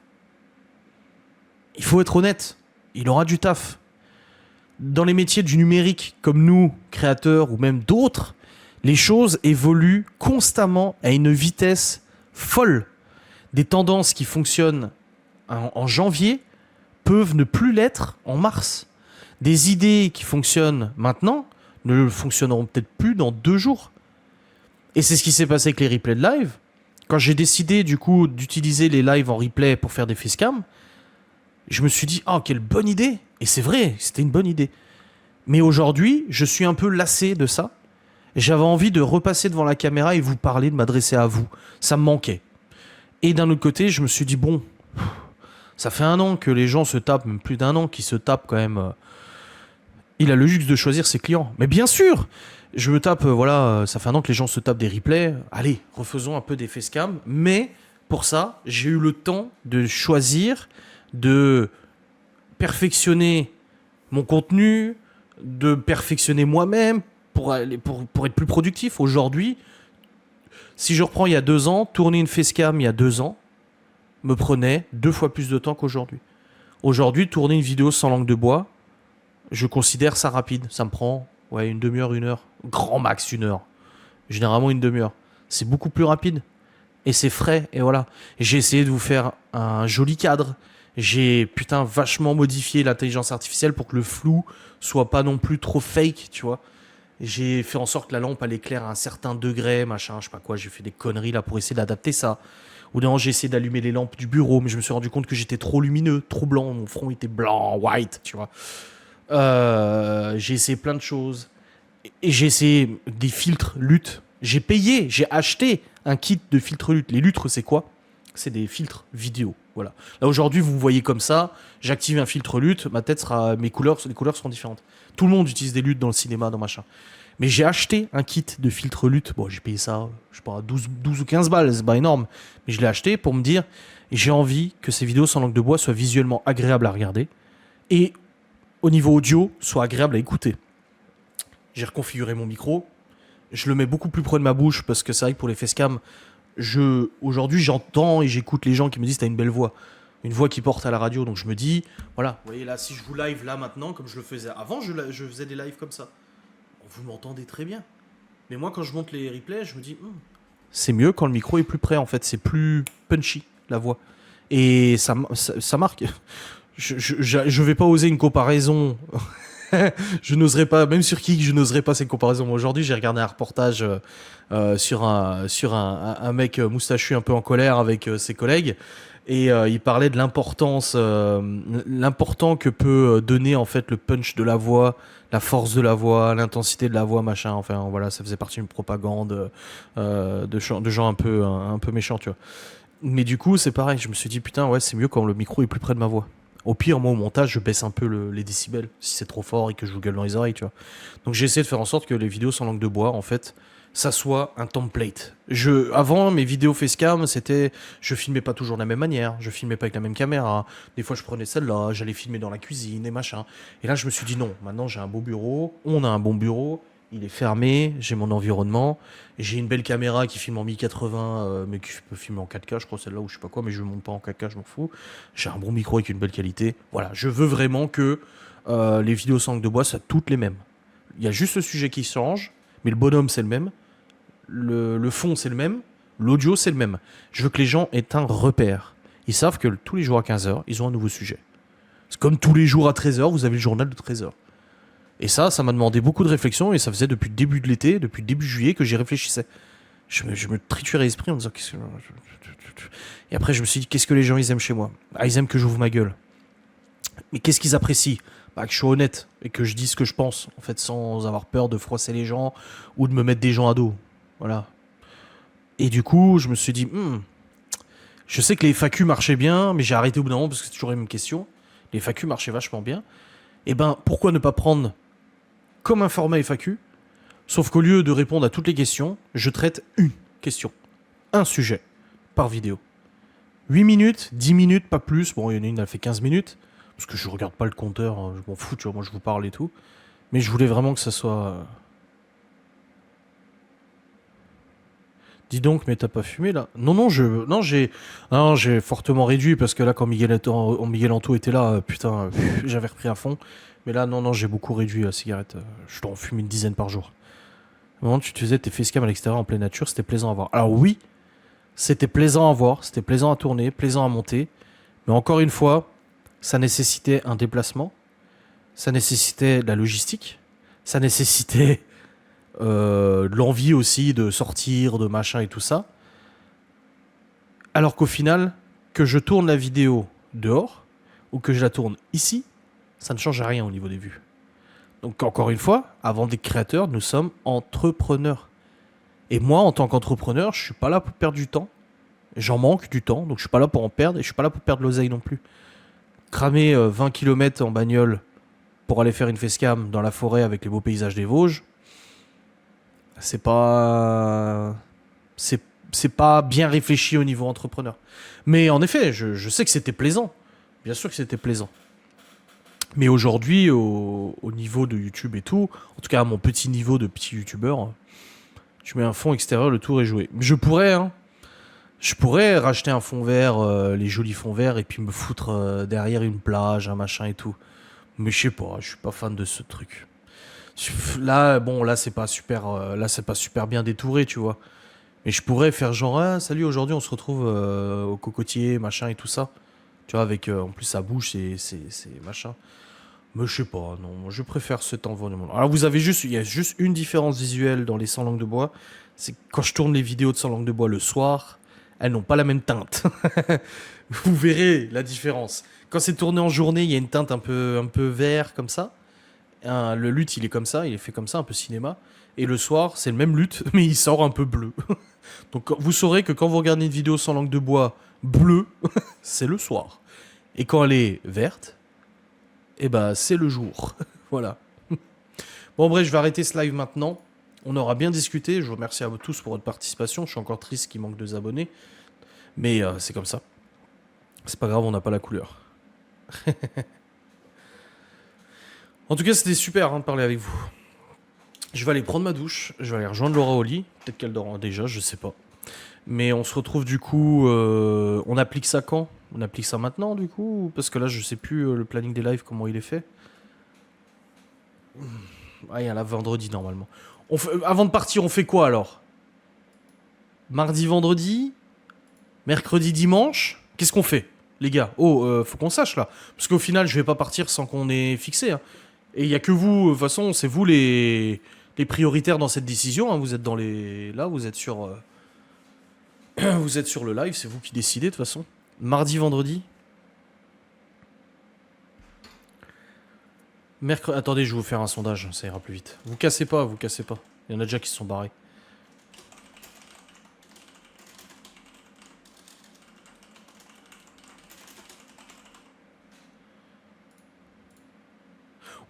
Il faut être honnête, il aura du taf. Dans les métiers du numérique, comme nous, créateurs ou même d'autres, les choses évoluent constamment à une vitesse folle. Des tendances qui fonctionnent en janvier peuvent ne plus l'être en mars. Des idées qui fonctionnent maintenant ne fonctionneront peut-être plus dans 2 jours. Et c'est ce qui s'est passé avec les replays de live. Quand j'ai décidé du coup d'utiliser les lives en replay pour faire des facecam, je me suis dit, quelle bonne idée. Et c'est vrai, c'était une bonne idée. Mais aujourd'hui, je suis un peu lassé de ça. J'avais envie de repasser devant la caméra et vous parler, de m'adresser à vous. Ça me manquait. Et d'un autre côté, je me suis dit, bon, ça fait 1 an que les gens se tapent, même plus d'1 an, qui se tapent quand même. Il a le luxe de choisir ses clients. Mais bien sûr, je me tape, ça fait 1 an que les gens se tapent des replays. Allez, refaisons un peu des facecam. Mais pour ça, j'ai eu le temps de choisir, de perfectionner mon contenu, de perfectionner moi-même pour être plus productif. Aujourd'hui, si je reprends il y a 2 ans, tourner une facecam il y a 2 ans me prenait 2 fois plus de temps qu'aujourd'hui. Aujourd'hui, tourner une vidéo sans langue de bois, je considère ça rapide. Ça me prend une demi-heure, 1 heure. Grand max 1 heure. Généralement une demi-heure. C'est beaucoup plus rapide. Et c'est frais. Et voilà. J'ai essayé de vous faire un joli cadre. J'ai vachement modifié l'intelligence artificielle pour que le flou soit pas non plus trop fake, tu vois. J'ai fait en sorte que la lampe elle éclaire à un certain degré, machin, je sais pas quoi. J'ai fait des conneries là pour essayer d'adapter ça. Ou non, j'ai essayé d'allumer les lampes du bureau, mais je me suis rendu compte que j'étais trop lumineux, trop blanc. Mon front était blanc, white, tu vois. J'ai essayé plein de choses. Et j'ai essayé des filtres luttes. J'ai payé, j'ai acheté un kit de filtres luttes. Les lutres, c'est quoi ? C'est des filtres vidéo. Voilà. Là aujourd'hui, vous me voyez comme ça. J'active un filtre lutte. Ma tête sera, les couleurs seront différentes. Tout le monde utilise des luttes dans le cinéma, dans machin. Mais j'ai acheté un kit de filtre lutte. Bon, j'ai payé ça, je sais pas, 12 ou 15 balles. C'est pas énorme. Mais je l'ai acheté pour me dire, j'ai envie que ces vidéos sans langue de bois soient visuellement agréables à regarder. Et au niveau audio, soient agréables à écouter. J'ai reconfiguré mon micro. Je le mets beaucoup plus près de ma bouche parce que c'est vrai que pour les facecam, aujourd'hui, j'entends et j'écoute les gens qui me disent t'as une belle voix. Une voix qui porte à la radio. Donc je me dis, voilà, vous voyez là, si je vous live là maintenant, comme je le faisais avant, je faisais des lives comme ça. Vous m'entendez très bien. Mais moi, quand je monte les replays, je me dis, c'est mieux quand le micro est plus près, en fait. C'est plus punchy, la voix. Et ça marque. Je vais pas oser une comparaison. Je n'oserais pas, même sur Kik, je n'oserais pas ces comparaisons. Aujourd'hui, j'ai regardé un reportage sur un mec moustachu un peu en colère avec ses collègues. Et il parlait de l'important que peut donner en fait le punch de la voix, la force de la voix, l'intensité de la voix, machin. Enfin voilà, ça faisait partie d'une propagande de gens un peu méchants, tu vois. Mais du coup, c'est pareil. Je me suis dit putain, ouais, c'est mieux quand le micro est plus près de ma voix. Au pire, moi, au montage, je baisse un peu les décibels si c'est trop fort et que je vous gueule dans les oreilles, tu vois. Donc j'ai essayé de faire en sorte que les vidéos sans langue de bois, en fait, ça soit un template. Avant, mes vidéos facecam, c'était... Je filmais pas toujours de la même manière, je filmais pas avec la même caméra. Des fois, je prenais celle-là, j'allais filmer dans la cuisine et machin. Et là, je me suis dit non, maintenant j'ai un beau bureau, on a un bon bureau, il est fermé, j'ai mon environnement, j'ai une belle caméra qui filme en 1080, mais qui peut filmer en 4K, je crois, celle-là, ou je sais pas quoi, mais je ne monte pas en 4K, je m'en fous. J'ai un bon micro avec une belle qualité. Voilà, je veux vraiment que les vidéos sans langue de bois soient toutes les mêmes. Il y a juste le sujet qui change, mais le bonhomme, c'est le même. Le fond, c'est le même. L'audio, c'est le même. Je veux que les gens aient un repère. Ils savent que tous les jours à 15h, ils ont un nouveau sujet. C'est comme tous les jours à 13h, vous avez le journal de 13h. Et ça m'a demandé beaucoup de réflexion et ça faisait depuis le début de l'été, depuis le début juillet que j'y réfléchissais. Je me triturais l'esprit en me disant qu'est-ce que... Et après je me suis dit qu'est-ce que les gens ils aiment chez moi. Ah, ils aiment que j'ouvre ma gueule. Mais qu'est-ce qu'ils apprécient? Bah, que je sois honnête et que je dise ce que je pense, en fait, sans avoir peur de froisser les gens ou de me mettre des gens à dos. Voilà. Et du coup, je me suis dit, je sais que les FAQ marchaient bien, mais j'ai arrêté au bout d'un moment parce que c'est toujours les mêmes questions. Les FAQ marchaient vachement bien. Et ben, pourquoi ne pas prendre comme un format FAQ, sauf qu'au lieu de répondre à toutes les questions, je traite une question, un sujet par vidéo. 8 minutes, 10 minutes, pas plus. Bon, il y en a une, elle fait 15 minutes. Parce que je regarde pas le compteur, hein, je m'en fous, tu vois, moi je vous parle et tout. Mais je voulais vraiment que ça soit... Dis donc, mais t'as pas fumé là? Non, non, j'ai fortement réduit parce que là, quand Miguel Anto était là, putain, j'avais repris à fond. Mais là, non, non, j'ai beaucoup réduit la cigarette. Je t'en fume une dizaine par jour. Au moment où tu te faisais tes facecam à l'extérieur en pleine nature, c'était plaisant à voir. Alors oui, c'était plaisant à voir, c'était plaisant à tourner, plaisant à monter. Mais encore une fois, ça nécessitait un déplacement, ça nécessitait de la logistique, ça nécessitait de l'envie aussi de sortir, de machin et tout ça. Alors qu'au final, que je tourne la vidéo dehors ou que je la tourne ici, ça ne change rien au niveau des vues. Donc encore une fois, avant d'être créateur, nous sommes entrepreneurs. Et moi, en tant qu'entrepreneur, je suis pas là pour perdre du temps. J'en manque du temps, donc je suis pas là pour en perdre et je suis pas là pour perdre l'oseille non plus. Cramer 20 km en bagnole pour aller faire une facecam dans la forêt avec les beaux paysages des Vosges, c'est pas... C'est pas bien réfléchi au niveau entrepreneur. Mais en effet, je sais que c'était plaisant. Bien sûr que c'était plaisant. Mais aujourd'hui, au niveau de YouTube et tout, en tout cas à mon petit niveau de petit youtubeur, tu mets un fond extérieur, le tour est joué. Je pourrais, hein. Je pourrais racheter un fond vert, les jolis fonds verts, et puis me foutre derrière une plage, un machin et tout. Mais je sais pas, je suis pas fan de ce truc. Là, bon, là c'est pas super bien détouré, tu vois. Mais je pourrais faire genre, ah, salut, aujourd'hui on se retrouve au cocotier, machin et tout ça. Tu vois, avec en plus sa bouche, c'est machin. Mais je sais pas, non, je préfère cet environnement. Alors il y a juste une différence visuelle dans les sans langue de bois, c'est que quand je tourne les vidéos de sans langue de bois le soir, elles n'ont pas la même teinte. Vous verrez la différence. Quand c'est tourné en journée, il y a une teinte un peu vert comme ça. Le luth, il est comme ça, il est fait comme ça, un peu cinéma. Et le soir, c'est le même luth, mais il sort un peu bleu. Donc vous saurez que quand vous regardez une vidéo sans langue de bois bleue, c'est le soir. Et quand elle est verte, eh ben c'est le jour. Voilà. Bon bref, je vais arrêter ce live maintenant. On aura bien discuté. Je vous remercie à vous tous pour votre participation. Je suis encore triste qu'il manque 2 abonnés. Mais c'est comme ça. C'est pas grave, on n'a pas la couleur. En tout cas, c'était super de parler avec vous. Je vais aller prendre ma douche. Je vais aller rejoindre Laura au lit. Peut-être qu'elle dort déjà, je sais pas. Mais on se retrouve du coup... on applique ça quand? On applique ça maintenant du coup? Parce que là, je sais plus le planning des lives, comment il est fait. Ah, il y a la vendredi normalement. Avant de partir, on fait quoi alors? Mardi, vendredi? Mercredi, dimanche? Qu'est-ce qu'on fait, les gars? Oh, faut qu'on sache là. Parce qu'au final, je vais pas partir sans qu'on ait fixé. Hein. Et il y a que vous, de toute façon, c'est vous les prioritaires dans cette décision. Hein. Vous êtes dans les... Là, vous êtes sur... vous êtes sur le live, c'est vous qui décidez de toute façon. Mardi, vendredi? Mercredi... Attendez, je vais vous faire un sondage, ça ira plus vite. Vous cassez pas, vous cassez pas. Il y en a déjà qui se sont barrés.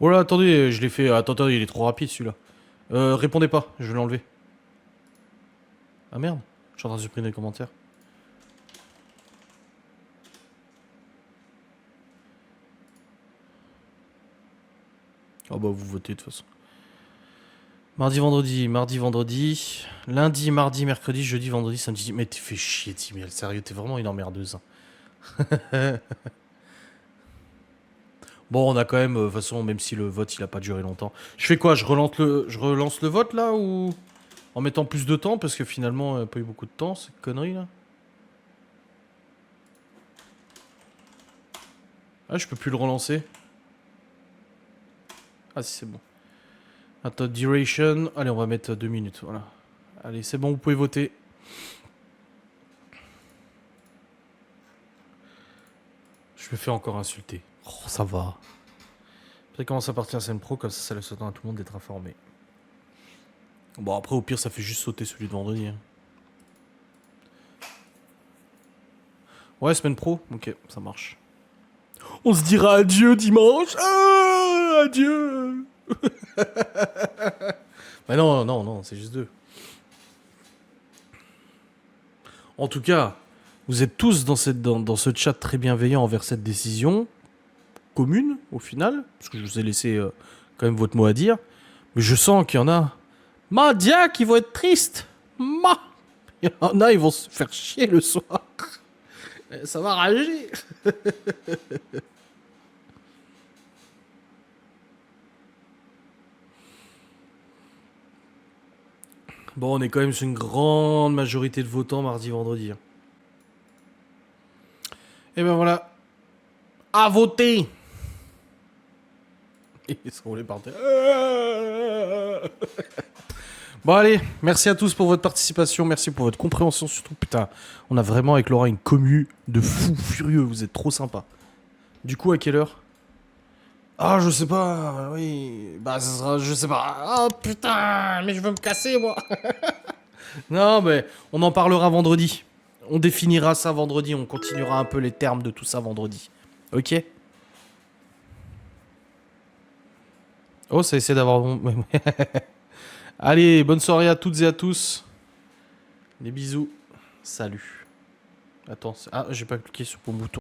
Oh là, attendez, je l'ai fait... Attends, il est trop rapide, celui-là. Répondez pas, je vais l'enlever. Ah merde, je suis en train de supprimer les commentaires. Oh bah vous votez de toute façon. Mardi, vendredi. Lundi, mardi, mercredi, jeudi, vendredi, samedi. Mais t'es fait chier, Timiel. Sérieux, t'es vraiment une emmerdeuse. Bon, on a quand même, de toute façon, même si le vote il a pas duré longtemps. Je fais quoi? Je relance le vote là ou en mettant plus de temps parce que finalement, il n'y a pas eu beaucoup de temps, cette connerie là. Ah, je peux plus le relancer. Ah, si, c'est bon. Attends, duration. Allez, on va mettre 2 minutes. Voilà. Allez, c'est bon, vous pouvez voter. Je me fais encore insulter. Oh, ça va. Ça commence à partir à scène pro, comme ça laisse le temps à tout le monde d'être informé. Bon, après, au pire, ça fait juste sauter celui de vendredi. Hein. Ouais, semaine pro. Ok, ça marche. On se dira adieu dimanche. Ah, adieu. Bah non, c'est juste 2. En tout cas, vous êtes tous dans ce chat très bienveillant envers cette décision commune, au final, parce que je vous ai laissé quand même votre mot à dire. Mais je sens qu'il y en a... Dia qui vont être tristes. Il y en a, ils vont se faire chier le soir. Ça va rager. Bon, on est quand même sur une grande majorité de votants mardi, vendredi. Et ben voilà. À voter. Ils sont roulés par terre. Bon allez, merci à tous pour votre participation, merci pour votre compréhension surtout. Putain, on a vraiment avec Laura une commu de fous furieux, vous êtes trop sympa. Du coup, à quelle heure? Ah, je sais pas, oui. Bah, ça sera, je sais pas. Oh putain, mais je veux me casser moi. Non, mais on en parlera vendredi. On définira ça vendredi, on continuera un peu les termes de tout ça vendredi. Ok? Oh, ça essaie d'avoir... Allez, bonne soirée à toutes et à tous. Des bisous. Salut. Attends, ah, j'ai pas cliqué sur mon bouton.